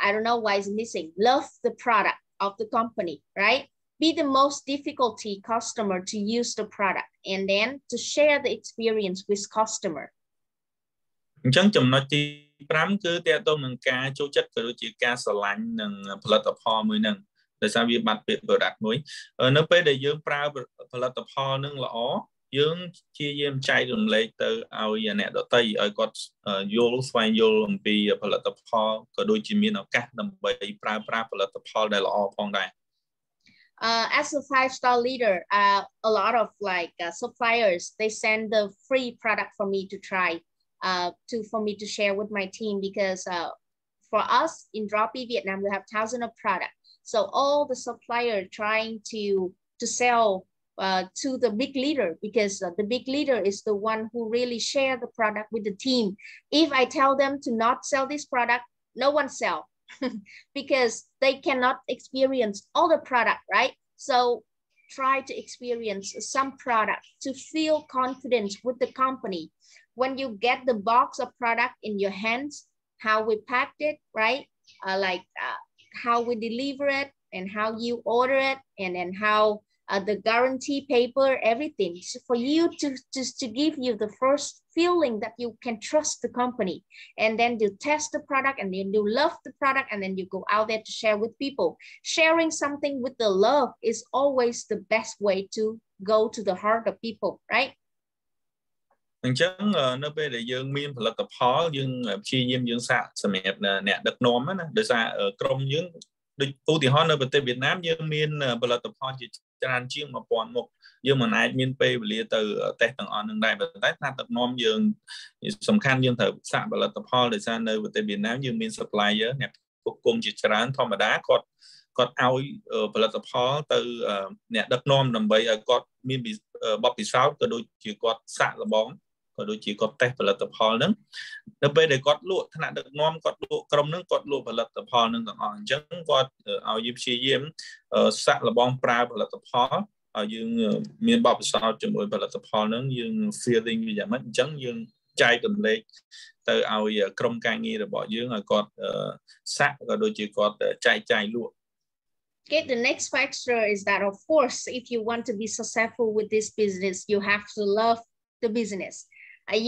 I don't know why it's missing. Love the product of the company, right? Be the most difficulty customer to use the product, and then to share the experience with customer. អញ្ចឹងចំណុចទី5គឺតើតើនឹងការចូលចិត្តក៏ដូចជាការស្រឡាញ់នឹងផលិតផលមួយហ្នឹងដោយសារវាបាត់ពាក្យ product មួយនៅពេលដែលយើងប្រើផលិតផលហ្នឹងល្អយើងព្យាយាមចែករំលែកទៅឲ្យអ្នកដទៃឲ្យគាត់យល់ស្វែងយល់អំពីផលិតផលក៏ដូចជាមានឱកាសដើម្បីប្រើប្រាស់ផលិតផលដែលល្អផងដែរ As a 5-star leader, a lot of suppliers, they send the free product for me to try, for me to share with my team, because for us in Droppii Vietnam, we have thousands of products. So all the suppliers trying to sell to the big leader, because the big leader is the one who really share the product with the team. If I tell them to not sell this product, no one sell. Because they cannot experience all the product, right? So try to experience some product to feel confident with the company. When you get the box of product in your hands, how we packed it, right? How we deliver it, and how you order it, and then how the guarantee paper, everything, so for you to give you the first feeling that you can trust the company, and then you test the product, and then you love the product, and then you go out there to share with people. Sharing something with the love is always the best way to go to the heart of people, right? អញ្ចឹងនៅពេលដែលយើងមានផលិតផលយើងព្យាយាមយើងសាកសម្រាប់អ្នកដឹកនាំណាដោយសារក្រុមយើងដូចឧទាហរណ៍នៅប្រទេសវៀតណាមយើងមានផលិតផលជាច្រើនជាង 1000 មុខយើងមិនអាចមានពេលវេលាទៅតេស្តទាំងអស់នឹងដែរប៉ុន្តែថាដឹកនាំយើងសំខាន់យើងត្រូវសាកផលិតផលដោយសារនៅប្រទេសវៀតណាមយើងមាន supplier អ្នកควបគុំជាច្រើនធម្មតាគាត់ឲ្យផលិតផលទៅអ្នកដឹកនាំដើម្បីឲ្យគាត់មានបទពិសោធន៍ក៏ដូចជាគាត់សាកល្បងក៏ដូចជាគាត់តេស្តផលិតផលហ្នឹងនៅពេលដែលគាត់លក់ថ្នាក់ដឹកនាំគាត់លក់ក្រុមហ្នឹងគាត់លក់ផលិតផលហ្នឹងទាំងអស់អញ្ចឹងគាត់ឲ្យយើងព្យាយាមសាកល្បងប្រើផលិតផលឲ្យយើងមានបទពិសោធន៍ជាមួយផលិតផលហ្នឹងយើង feeling វាយ៉ាងម៉េចអញ្ចឹងយើងចែករំលែកទៅឲ្យក្រុមការងាររបស់យើងឲ្យគាត់សាកក៏ដូចជាគាត់ចែកចាយលក់ Okay, the next factor is that, of course, if you want to be successful with this business, you have to love the business.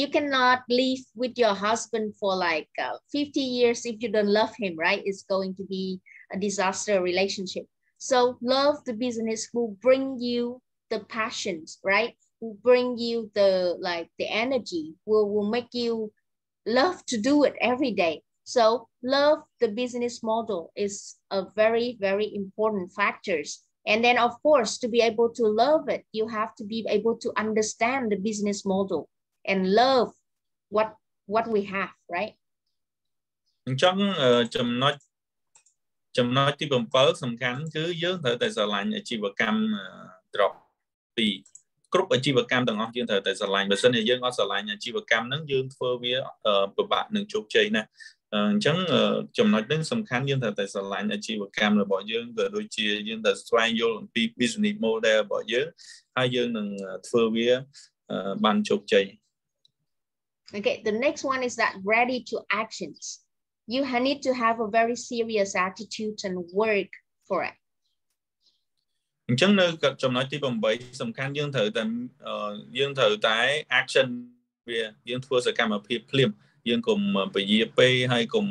You cannot live with your husband for 50 years if you don't love him, right? It's going to be a disaster relationship. So love the business will bring you the passions, right? Will bring you the energy, will make you love to do it every day. So love the business model is a very, very important factors. And then, of course, to be able to love it, you have to be able to understand the business model and love what we have, right? អញ្ចឹងចំណុចទី7សំខាន់គឺយើងត្រូវតែស្រឡាញ់អាជីវកម្ម Droppii គ្រប់អាជីវកម្មទាំងអស់យើងត្រូវតែស្រឡាញ់បើមិនជាយើងអត់ស្រឡាញ់អាជីវកម្មហ្នឹងយើងធ្វើវាពិបាកនឹងជោគជ័យណាស់អញ្ចឹងចំណុចនេះសំខាន់យើងត្រូវតែស្រឡាញ់អាជីវកម្មរបស់យើងក៏ដូចជាយើងត្រូវស្វែងយល់អំពី business model របស់យើងហើយយើងនឹងធ្វើវាបានជោគជ័យ Okay, the next one is that ready to actions. You need to have a very serious attitude and work for it. អញ្ចឹងនៅចំណុចទី8សំខាន់យើងត្រូវតែ action វាយើងធ្វើសកម្មភាពភ្លាមយើងកុំពយាពេលហើយកុំ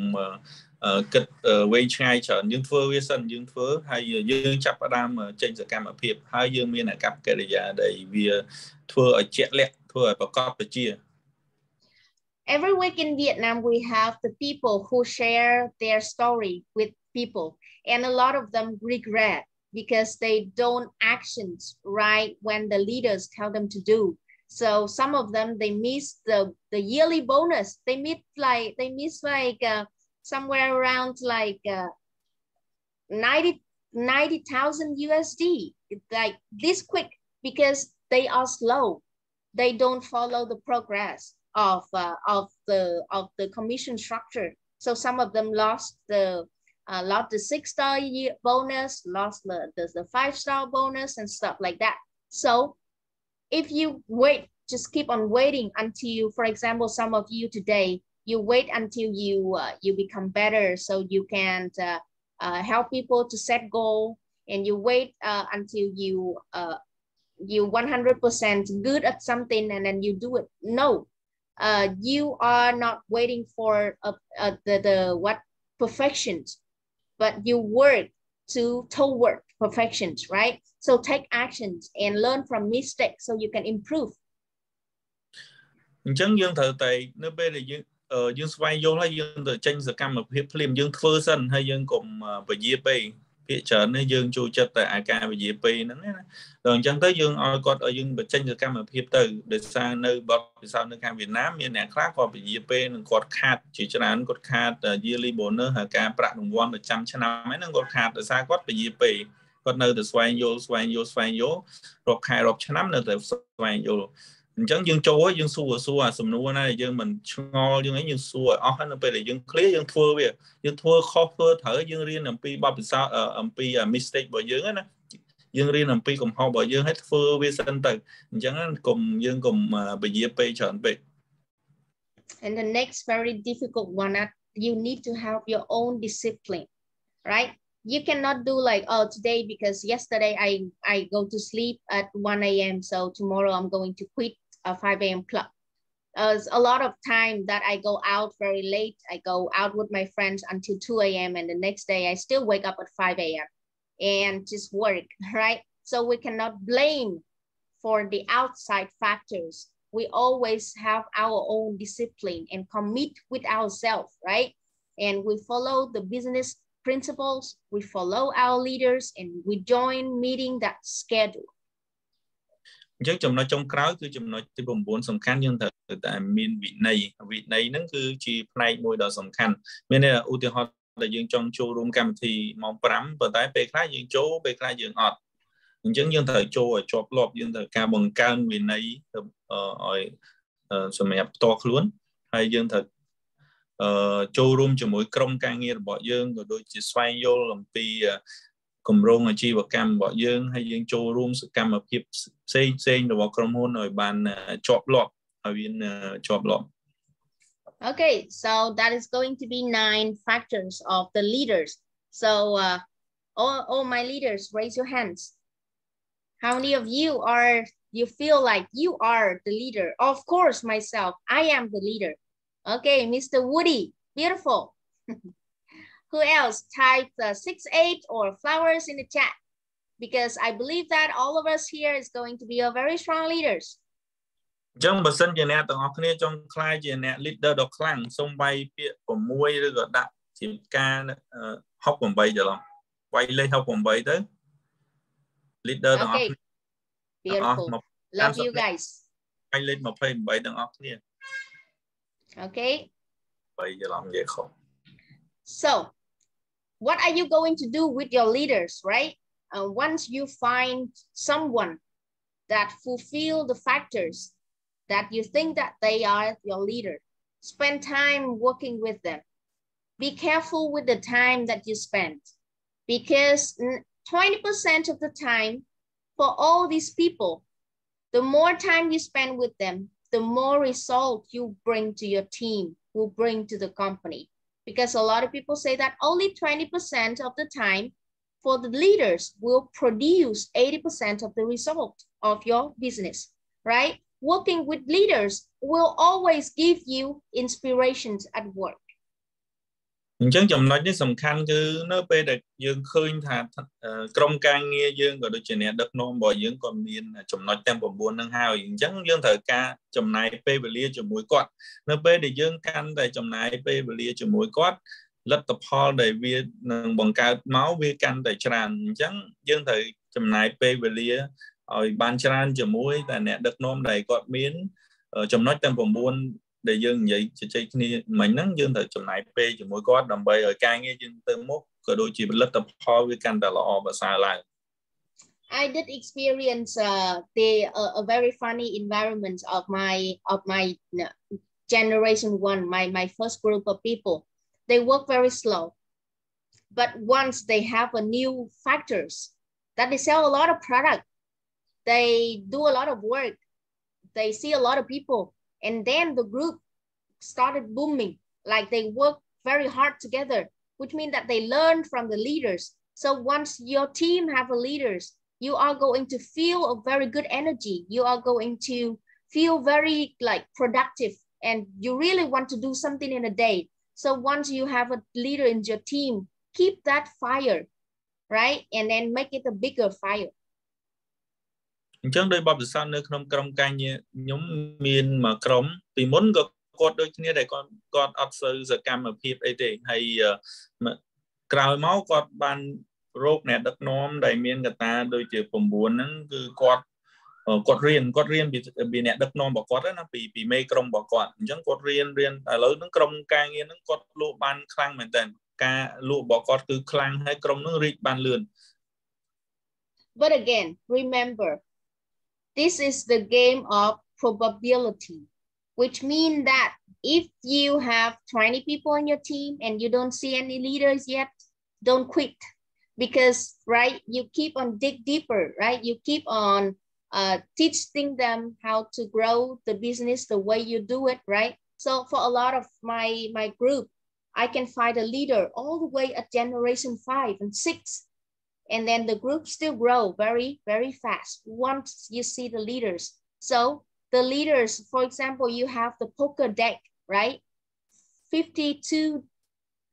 គិតវែងឆ្ងាយច្រើនយើងធ្វើវាសិនយើងធ្វើហើយយើងចាប់ផ្ដើមចេញសកម្មភាពហើយយើងមានអាកប្បកិរិយាដែលវាធ្វើឲ្យជាក់លាក់ធ្វើឲ្យប្រកបប្រជា Every week in Vietnam, we have the people who share their story with people, and a lot of them regret because they don't actions right when the leaders tell them to do. So some of them, they miss the yearly bonus. They miss like somewhere around like 90,000 USD. It's like this quick because they are slow. They don't follow the progress of the commission structure. So some of them lost the 6-star bonus, lost the 5-star bonus and stuff like that. So if you wait, just keep on waiting until, for example, some of you today, you wait until you become better so you can help people to set goal, and you wait until you 100% good at something and then you do it. No, you are not waiting for the what perfections, but you work toward perfections, right? So take actions and learn from mistakes so you can improve. អញ្ចឹងយើងត្រូវតែនៅពេលដែលយើងស្វែងយល់ហើយយើងទៅចេញសកម្មភាពភ្លាមយើងធ្វើសិនហើយយើងកុំពយាពេលភាគច្រើននេះយើងចូលចិត្តតែអាការពយាពេលហ្នឹងណាដល់អញ្ចឹងទៅយើងឲ្យគាត់ឲ្យយើងបញ្ចេញសកម្មភាពទៅដោយសារនៅបទពិសោធន៍នៅខាងវៀតណាមមានអ្នកខ្លះគាត់ពយាពេលនឹងគាត់ខាតជាច្រើនគាត់ខាត yearly bonus ហើយការប្រាក់រង្វាន់ប្រចាំឆ្នាំហ្នឹងគាត់ខាតដោយសារគាត់ពយាពេលគាត់នៅតែស្វែងយល់រាប់ខែរាប់ឆ្នាំនៅតែស្វែងយល់ អញ្ចឹងយើងចូលយើងសួរអាសំណួរណាយើងមិនឆ្ងល់យើងអីយើងសួរឲ្យអស់ហើយនៅពេលដែលយើង clear យើងធ្វើវាយើងធ្វើខុសធ្វើត្រូវយើងរៀនអំពីបទពិសោធន៍អំពី mistake របស់យើងណាយើងរៀនអំពីកំហុសរបស់យើងហើយធ្វើវាសិនទៅអញ្ចឹងយើងកុំពយាពេលច្រើនពេក And the next very difficult one, you need to have your own discipline, right? You cannot do like, oh, today because yesterday I go to sleep at 1 a.m. so tomorrow I'm going to quit a 5 a.m. club. A lot of time that I go out very late. I go out with my friends until 2 a.m. and the next day I still wake up at 5 a.m. and just work, right? So we cannot blame for the outside factors. We always have our own discipline and commit with ourselves, right? And we follow the business principles, we follow our leaders, and we join meeting that schedule. អញ្ចឹងចំណុចចុងក្រោយគឺចំណុចទី9សំខាន់យើងត្រូវតែមានវិន័យហ្នឹងគឺជាផ្នែកមួយដ៏សំខាន់មានន័យឧទាហរណ៍ដែលយើងចង់ចូលរួមកម្មវិធីម៉ោង 5 ប៉ុន្តែពេលខ្លះយើងចូលពេលខ្លះយើងអត់អញ្ចឹងយើងត្រូវចូលឲ្យជាប់លាប់យើងត្រូវការបង្កើនវិន័យឲ្យសម្រាប់ផ្ទាល់ខ្លួនហើយយើងត្រូវចូលរួមជាមួយក្រុមការងាររបស់យើងក៏ដូចជាស្វែងយល់អំពីគម្រោងអាជីវកម្មរបស់យើងហើយយើងចូលរួមសកម្មភាពផ្សេងរបស់ក្រុមហ៊ុនឲ្យបានជាប់លាប់ឲ្យវាជាប់លាប់ Okay, so that is going to be 9 factors of the leaders. So all my leaders, raise your hands. How many of you feel like you are the leader? Of course, myself, I am the leader. Okay, Mr. Woody, beautiful. Who else? Type 6-8 or flowers in the chat because I believe that all of us here is going to be a very strong leaders. អញ្ចឹងបើសិនជាអ្នកទាំងអស់គ្នាចង់ខ្លាយជាអ្នក leader ដ៏ខ្លាំងសូមវាយពាក្យ6ឬក៏ដាក់ជាការ68ច្រឡំវាយលេខ68ទៅ leader ទាំងអស់គ្នា Beautiful. Love you guys. វាយលេខ28ទាំងអស់គ្នា Okay. 3ច្រឡំនិយាយខុស So, what are you going to do with your leaders, right? Once you find someone that fulfill the factors that you think that they are your leader, spend time working with them. Be careful with the time that you spend because 20% of the time for all these people, the more time you spend with them, the more result you bring to your team, will bring to the company. Because a lot of people say that only 20% of the time for the leaders will produce 80% of the result of your business, right? Working with leaders will always give you inspirations at work. អញ្ចឹងចំណុចនេះសំខាន់គឺនៅពេលដែលយើងឃើញថាក្រុមការងារយើងក៏ដូចជាអ្នកដឹកនាំរបស់យើងក៏មានចំណុចទាំង9ហ្នឹងហើយអញ្ចឹងយើងត្រូវការចំណាយពេលវេលាជាមួយគាត់នៅពេលដែលយើងកាន់តែចំណាយពេលវេលាជាមួយគាត់លទ្ធផលដែលវានឹងបង្កើតមកវាកាន់តែច្រើនអញ្ចឹងយើងត្រូវចំណាយពេលវេលាឲ្យបានច្រើនជាមួយតែអ្នកដឹកនាំដែលគាត់មានចំណុចទាំង9ដែលយើងនិយាយជជែកគ្នាមិញហ្នឹងយើងត្រូវចំណាយពេលជាមួយគាត់ដើម្បីឲ្យការងារយើងទៅមុខក៏ដូចជាផលិតផលវាកាន់តែល្អប្រសើរឡើង I did experience a very funny environment of my generation one, my first group of people. They work very slow, but once they have a new factors that they sell a lot of product, they do a lot of work, they see a lot of people, and then the group started booming. Like they work very hard together, which means that they learn from the leaders. So once your team have a leaders, you are going to feel a very good energy. You are going to feel very like productive, and you really want to do something in a day. So once you have a leader in your team, keep that fire, right? And then make it a bigger fire. អញ្ចឹងដោយបបិសោធន៍នៅក្នុងក្រុមការងារខ្ញុំមានមួយក្រុមពីមុនក៏គាត់ដូចគ្នាដែលគាត់អត់សូវសកម្មភាពអីទេហើយក្រោយមកគាត់បានរកអ្នកដឹកនាំដែលមានកត្តាដូចជា9ហ្នឹងគឺគាត់រៀនពីអ្នកដឹកនាំរបស់គាត់ណាពីមេក្រុមរបស់គាត់អញ្ចឹងគាត់រៀនឥឡូវហ្នឹងក្រុមការងារហ្នឹងគាត់លក់បានខ្លាំងមែនតើការលក់របស់គាត់គឺខ្លាំងហើយក្រុមហ្នឹងរីកបានលឿន But again, remember, this is the game of probability, which means that if you have 20 people in your team and you don't see any leaders yet, don't quit. Because, right, you keep on dig deeper, right? You keep on teaching them how to grow the business the way you do it, right? So for a lot of my group, I can find a leader all the way at generation 5 and 6. And then the group still grow very, very fast once you see the leaders. So the leaders, for example, you have the poker deck, right? 52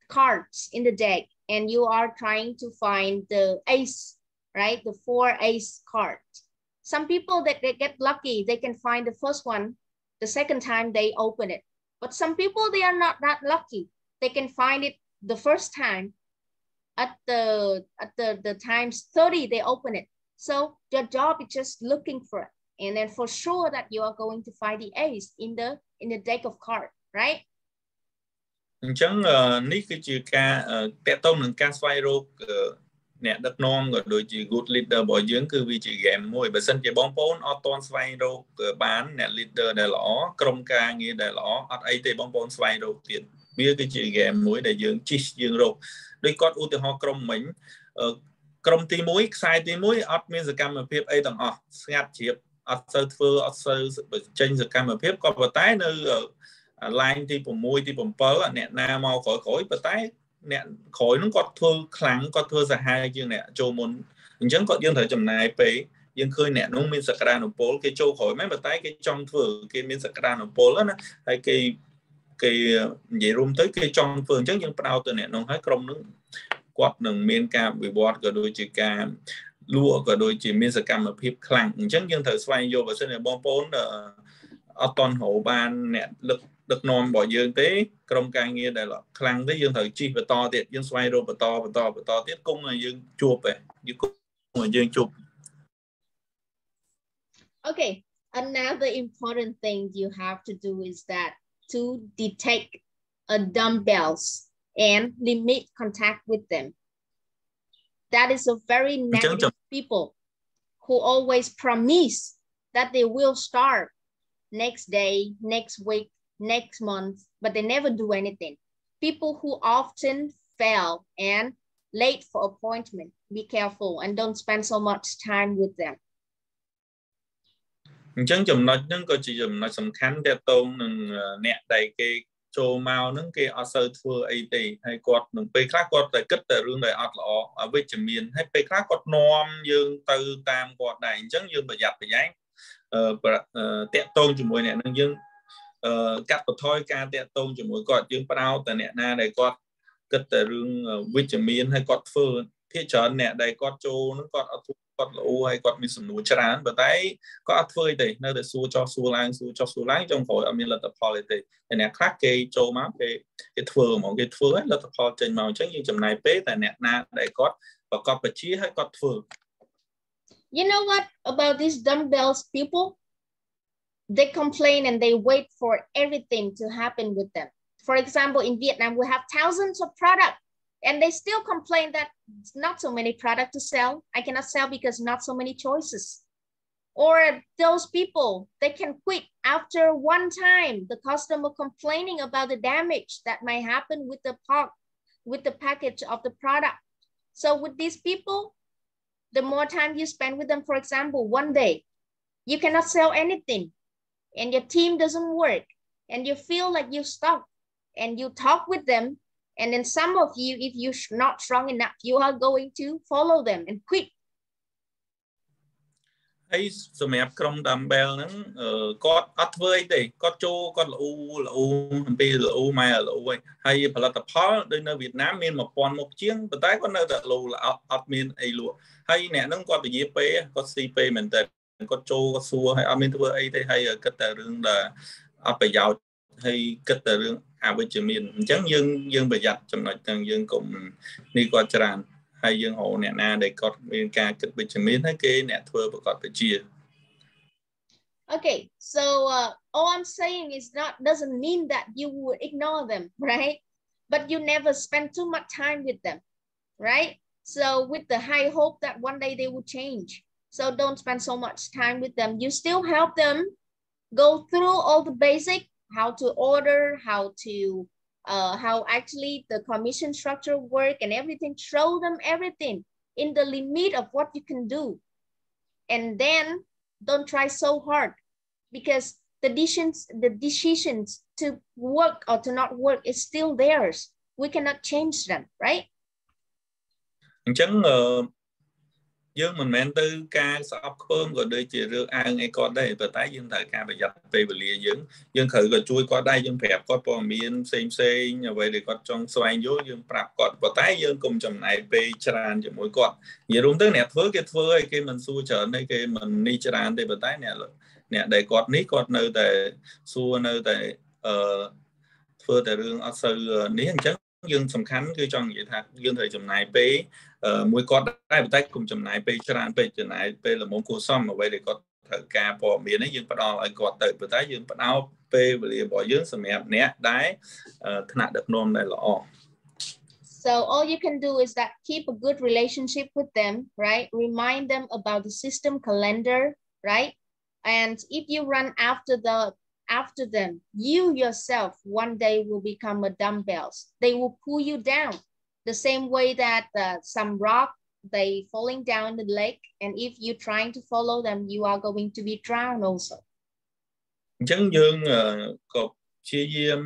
cards in the deck, and you are trying to find the ace, right? The 4 ace cards. Some people that they get lucky, they can find the first one, the second time they open it. But some people, they are not that lucky. They can find it the first time. At the times 30, they open it. So your job is just looking for it. And then for sure that you are going to find the ace in the deck of cards, right? អញ្ចឹងនេះគឺជាការតកតងនឹងការស្វែងរកអ្នកដឹកនាំក៏ដូចជា good leader របស់យើងគឺវាជា game មួយបើសិនជាបងប្អូនអត់ទាន់ស្វែងរកបានអ្នក leader ដែលល្អក្រុមការងារដែលល្អអត់អីទេបងប្អូនស្វែងរកទៀតវាគឺជា game មួយដែលយើងជិះយើងរកដូចគាត់ឧទាហរណ៍ក្រុមមិញក្រុមទី1ខ្សែទី1អត់មានសកម្មភាពអីទាំងអស់ស្ងាត់ជ្រាបអត់សូវធ្វើអត់សូវបញ្ចេញសកម្មភាពក៏ប៉ុន្តែនៅline ទី6ទី7អ្នកណាមកក្រោយប៉ុន្តែអ្នកក្រោយហ្នឹងគាត់ធ្វើខ្លាំងគាត់ធ្វើសាហាវជាងអ្នកចូលមុនអញ្ចឹងគាត់យើងត្រូវចំណាយពេលយើងឃើញអ្នកនោះមានសក្តានុពលគេចូលក្រោយមែនប៉ុន្តែគេចង់ធ្វើគេមានសក្តានុពលណាហើយគេនិយាយរួមទៅគេចង់ធ្វើអញ្ចឹងយើងផ្ដោតទៅអ្នកនោះហើយក្រុមនឹងគាត់នឹងមានការវិវត្តក៏ដូចជាការលក់ក៏ដូចជាមានសកម្មភាពខ្លាំងអញ្ចឹងយើងត្រូវស្វែងយកបើសិនជាបងប្អូនអត់តន់រកបានអ្នកដឹកនាំរបស់យើងទេក្រុមការងារដែលខ្លាំងទេយើងត្រូវជិះបន្តទៀតយើងស្វែងរកបន្តទៀតគង់ឲ្យយើងជួបយើងគង់ឲ្យយើងជួប Okay, another important thing you have to do is that to detect dumbbells and limit contact with them. That is a very negative people who always promise that they will start next day, next week, next month, but they never do anything. People who often fail and late for appointment, be careful and don't spend so much time with them. អញ្ចឹងចំណុចហ្នឹងក៏ជាចំណុចសំខាន់ទាក់ទងនឹងអ្នកដែលគេ ចូលមកហ្នឹងគេអត់សូវធ្វើអីទេហើយគាត់នឹងពេលខ្លះគាត់តែគិតតែរឿងដែលអត់ល្អអវិជ្ជមានហើយពេលខ្លះគាត់នាំយើងទៅតាមគាត់ដែរអញ្ចឹងយើងប្រយ័ត្នប្រយែងតាក់ទងជាមួយអ្នកនឹងយើងកាត់បន្ថយការតាក់ទងជាមួយគាត់យើងផ្ដោតតែអ្នកណាដែលគាត់គិតតែរឿងវិជ្ជមានហើយគាត់ធ្វើភាគច្រើនអ្នកដែលគាត់ចូលហ្នឹងគាត់អត់គាត់ល្អហើយគាត់មានសំណួរច្រើនប៉ុន្តែគាត់អត់ធ្វើទេនៅតែសួរចោះសួរឡើងសួរចុះសួរឡើងចុងក្រោយអត់មានលទ្ធផលទេតែអ្នកខ្លះគេចូលមកគេធ្វើហ្មងគេធ្វើហើយលទ្ធផលចេញមកអញ្ចឹងយើងចំណាយពេលតែអ្នកណាដែលគាត់ប្រកបបជាហើយគាត់ធ្វើ You know what about these dumbbells people? They complain and they wait for everything to happen with them. For example, in Vietnam, we have thousands of products and they still complain that not so many products to sell. I cannot sell because not so many choices. Or those people, they can quit after one time, the customer complaining about the damage that might happen with the package of the product. So with these people, the more time you spend with them, for example, one day, you cannot sell anything and your team doesn't work and you feel like you're stuck and you talk with them. And then some of you, if you're not strong enough, you are going to follow them and quit. ហើយសម្រាប់ក្រុម dumbbell ហ្នឹងគាត់អត់ធ្វើអីទេគាត់ចូលគាត់ល្អអំពីល្អម៉ែល្អហើយផលិតផលដូចនៅវៀតណាមមាន 1000 មុខជាងប៉ុន្តែគាត់នៅតែល្អអត់មានអីលក់ហើយអ្នកហ្នឹងគាត់ពញាពេគាត់ស៊ីពេមែនតើគាត់ចូលគាត់សួរហើយអត់មានធ្វើអីទេហើយគិតតែរឿងដែលអត់ប្រយោជន៍ហើយគិតតែរឿងអវិជ្ជមានអញ្ចឹងយើងប្រយ័ត្នចំណុចហ្នឹងយើងកុំនេះគាត់ច្រើនហើយយើងរកអ្នកណាដែលគាត់មានការគិតវិជ្ជមានហើយគេអ្នកធ្វើប្រកបវិជ្ជា Okay, so all I'm saying is doesn't mean that you would ignore them, right? But you never spend too much time with them, right? So with the high hope that one day they will change. So don't spend so much time with them. You still help them go through all the basic, how to order, how actually the commission structure work and everything. Show them everything in the limit of what you can do. And then don't try so hard because the decisions to work or to not work is still theirs. We cannot change them, right? អញ្ចឹងយើងមិនមែនទៅការស្អប់ខ្ពើមក៏ដូចជារឿងអាងអីគាត់ដែរប៉ុន្តែយើងត្រូវការប្រយ័ត្នពេលវេលាយើងត្រូវក៏ជួយគាត់ដែរយើងប្រាប់គាត់ព័ត៌មានផ្សេងអ្វីដែលគាត់ចង់ស្វែងយល់យើងប្រាប់គាត់ប៉ុន្តែយើងកុំចំណាយពេលច្រើនជាមួយគាត់និយាយរួមទៅអ្នកធ្វើគេធ្វើឲ្យគេមិនសួរច្រើនទេគេមិននេះច្រើនទេប៉ុន្តែអ្នកដែលគាត់នេះគាត់នៅតែសួរនៅតែធ្វើតែរឿងអត់សូវនេះអញ្ចឹងយើងសំខាន់គឺចង់និយាយថាយើងត្រូវចំណាយពេលមួយគាត់ដែរប៉ុន្តែកុំចំណាយពេលច្រើនពេកចំណាយពេលល្មមគួរសមអ្វីដែលគាត់ត្រូវការព័ត៌មាននេះយើងផ្ដល់ឲ្យគាត់ទៅប៉ុន្តែយើងផ្ដោតពេលវេលារបស់យើងសម្រាប់អ្នកដែលថ្នាក់ដឹកនាំដែលល្អ So all you can do is that keep a good relationship with them, right? Remind them about the system calendar, right? And if you run after them, you yourself one day will become a dumbbells. They will pull you down the same way that some rock, they falling down the lake. And if you're trying to follow them, you are going to be drowned also. អញ្ចឹងយើងក៏ព្យាយាម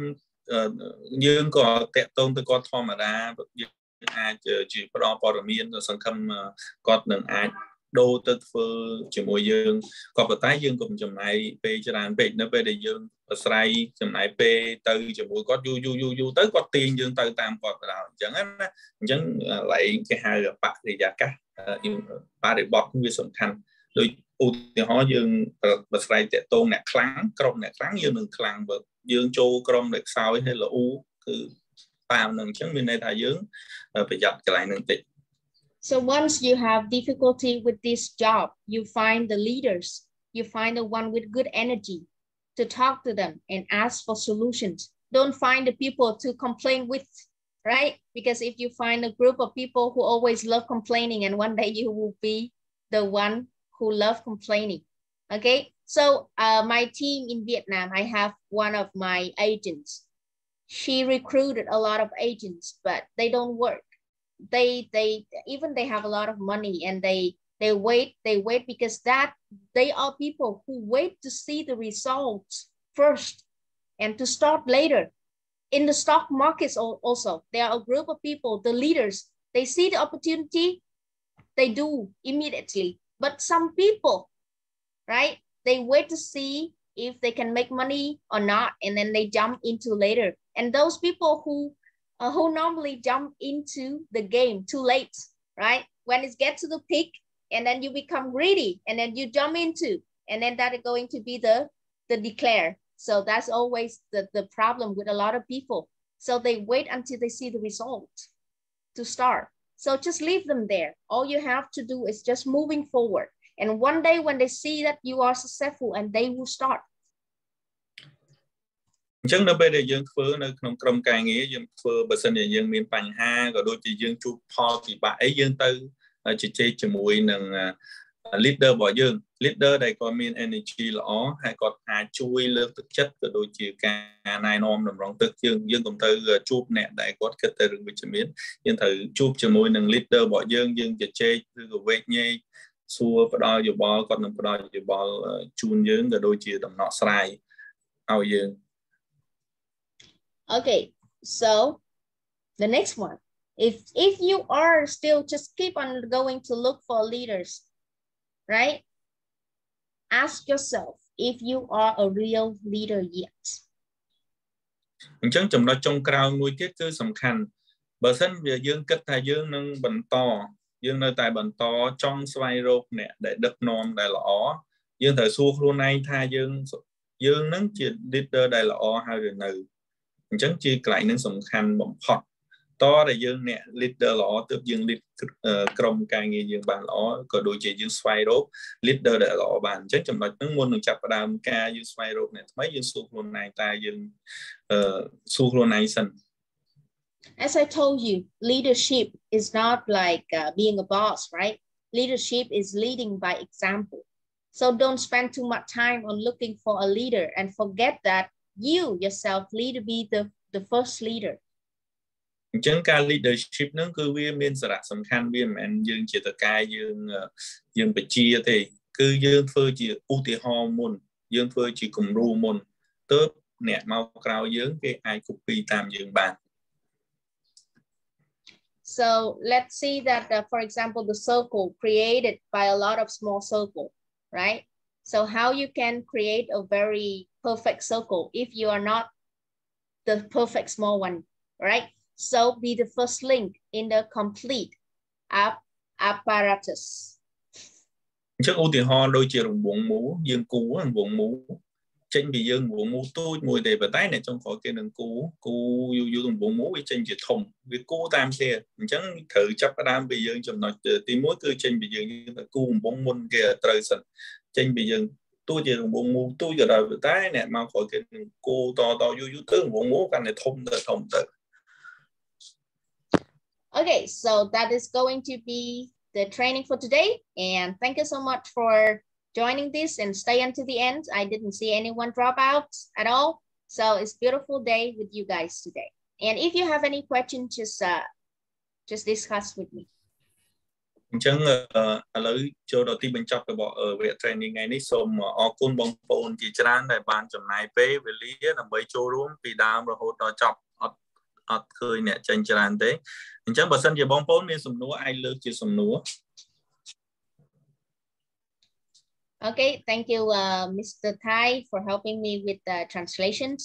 យើងក៏តាក់ទងទៅគាត់ធម្មតាយើងអាចជាផ្ដល់ព័ត៌មានសង្ឃឹមគាត់នឹងអាចដូរទៅធ្វើជាមួយយើងក៏ប៉ុន្តែយើងកុំចំណាយពេលច្រើនពេកនៅពេលដែលយើងអាស្រ័យចំណាយពេលទៅជាមួយគាត់យូរទៅគាត់ទាញយើងទៅតាមគាត់បណ្ដោយអញ្ចឹងណាអញ្ចឹងឡែងគេហៅបរិយាកាសបរិបទវាសំខាន់ដូចឧទាហរណ៍យើងអាស្រ័យតាក់ទងអ្នកខ្លាំងក្រុមអ្នកខ្លាំងយើងនឹងខ្លាំងបើយើងចូលក្រុមដែលខ្សោយហើយល្អគឺតាមនឹងអញ្ចឹងមានន័យថាយើងប្រយ័ត្នកន្លែងនឹងតិច So once you have difficulty with this job, you find the leaders, you find the one with good energy to talk to them and ask for solutions. Don't find the people to complain with, right? Because if you find a group of people who always love complaining and one day you will be the one who love complaining, okay? So my team in Vietnam, I have one of my agents. She recruited a lot of agents, but they don't work. They have a lot of money and they wait because that they are people who wait to see the results first and to start later. In the stock markets also, there are a group of people, the leaders, they see the opportunity, they do immediately. But some people, right, they wait to see if they can make money or not, and then they jump into later. And those people who normally jump into the game too late, right? When it gets to the peak, and then you become greedy, and then you jump into, and then that is going to be the declare. So that's always the problem with a lot of people. So they wait until they see the result to start. So just leave them there. All you have to do is just moving forward. And one day when they see that you are successful, and they will start. អញ្ចឹងនៅពេលដែលយើងធ្វើនៅក្នុងក្រុមការងារយើងធ្វើបើសិនជាយើងមានបញ្ហាក៏ដូចជាយើងជួបផលពិបាកអីយើងទៅជជែកជាមួយនឹង leader របស់យើង leader ដែលគាត់មាន energy ល្អហើយគាត់អាចជួយលើកទឹកចិត្តក៏ដូចជាការណែនាំតម្រង់ទឹកយើងកុំទៅជួបអ្នកដែលគាត់គិតតែរឿងវិជ្ជមានយើងត្រូវជួបជាមួយនឹង leader របស់យើងជជែកឬក៏វែកញែកសួរផ្ដល់យោបល់គាត់នឹងផ្ដល់យោបល់ជូនយើងក៏ដូចជាដំណោះស្រាយឲ្យយើង Okay, so the next one, if you are still just keep on going to look for leaders, right? Ask yourself if you are a real leader yet. អញ្ចឹងចំណុចចុងក្រោយមួយទៀតគឺសំខាន់បើសិនជាយើងគិតថាយើងនឹងបន្តយើងនៅតែបន្តចង់ស្វែងរកអ្នកដែលដឹកនាំដែលល្អយើងត្រូវសួរខ្លួនឯងថាយើងនឹងជា leader ដែលល្អហើយឬនៅអញ្ចឹងជាកន្លែងនឹងសំខាន់បំផុតតតែយើងអ្នក leader ល្អទើបយើង lead ក្រុមការងារយើងបានល្អក៏ដូចជាយើងស្វែងរក leader ដែលល្អបានអញ្ចឹងចំណុចហ្នឹងមុននឹងចាប់ផ្ដើមការយើងស្វែងរកអ្នកថ្មីយើងសួរខ្លួនឯងតែយើងសួរខ្លួនឯងសិន As I told you, leadership is not like being a boss, right? Leadership is leading by example. So don't spend too much time on looking for a leader and forget that you yourself need to be the first leader. អញ្ចឹងការ leadership ហ្នឹងគឺវាមានសារៈសំខាន់វាមិនមែនយើងជាតកាយយើងបជាទេគឺយើងធ្វើជាឧទាហរណ៍មុនយើងធ្វើជាគំរូមុនទើបអ្នកមកក្រោយយើងគេអាច copy តាមយើងបាន So let's see that for example the circle created by a lot of small circle, right? So how you can create a very perfect circle if you are not the perfect small one, right? So be the first link in the complete apparatus. អញ្ចឹងឧទាហរណ៍ដូចជារង្វង់មូលយើងគូរង្វង់មូលចេញពីយើងរង្វង់មូលទូចមួយទេប៉ុន្តែអ្នកចុងក្រោយគេនឹងគូយូររង្វង់មូលវាចេញជាធំវាគូតាមគ្នាអញ្ចឹងត្រូវចាប់ផ្ដើមពីយើងចំណុចទី1គឺចេញពីយើងទៅគូរង្វង់មុនគេត្រូវសិនចេញពីយើងទូចជារង្វង់មូលទូចក៏ដោយប៉ុន្តែអ្នកមកក្រោយគេនឹងគូតយូរទៅរង្វង់មូលកាន់តែធំទៅ Okay, so that is going to be the training for today, and thank you so much for joining this and stay until the end. I didn't see anyone drop out at all, so it's a beautiful day with you guys today. And if you have any questions, just discuss with me. អញ្ចឹងឥឡូវចូលដល់ទីបញ្ចប់របស់វគ្គ training ថ្ងៃនេះសូមអរគុណបងប្អូនជាច្រើនដែលបានចំណាយពេលវេលាដើម្បីចូលរួមពីដើមរហូតដល់ចប់អត់ឃើញអ្នកចេញច្រើនទេអញ្ចឹងបើសិនជាបងប្អូនមានសំណួរអាចលើកជាសំណួរ Okay, thank you Mr. Thai for helping me with the translations.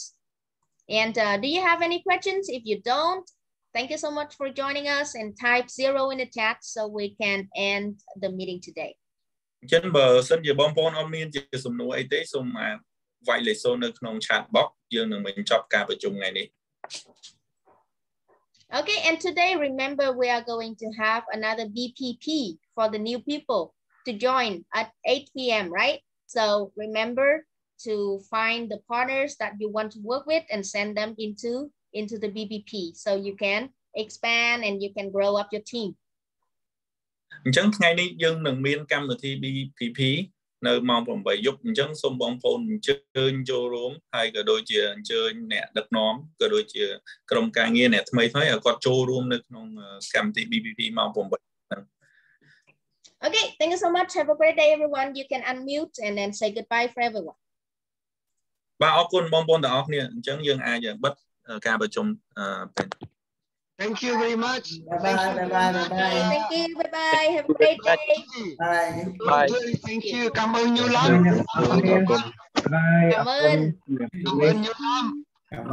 And do you have any questions? If you don't, thank you so much for joining us and type 0 in the chat so we can end the meeting today. អញ្ចឹងបើសិនជាបងប្អូនអត់មានជាសំណួរអីទេសូមវាយលេខ0នៅក្នុង chat box យើងនឹងបញ្ចប់ការប្រជុំថ្ងៃនេះ Okay, and today remember we are going to have another BPP for the new people to join at 8 p.m. right? So remember to find the partners that you want to work with and send them into the BPP so you can expand and you can grow up your team. អញ្ចឹងថ្ងៃនេះយើងនឹងមានកម្មវិធី BPP នៅម៉ោង 8 យប់អញ្ចឹងសូមបងប្អូនអញ្ជើញចូលរួមហើយក៏ដូចជាអញ្ជើញអ្នកដឹកនាំក៏ដូចជាក្រុមការងារអ្នកថ្មីៗឲ្យគាត់ចូលរួមនៅក្នុងកម្មវិធី BPP ម៉ោង 8 Okay, thank you so much. Have a great day everyone. You can unmute and then say goodbye for everyone. បាទអរគុណបងប្អូនទាំងអស់គ្នាអញ្ចឹងយើងអាចបិទ ការប្រជុំ Thank you very much. Thank you. Bye bye. Have a great day. Bye. Thank you. Cảm ơn nhiều lắm. Cảm ơn. Cảm ơn nhiều lắm.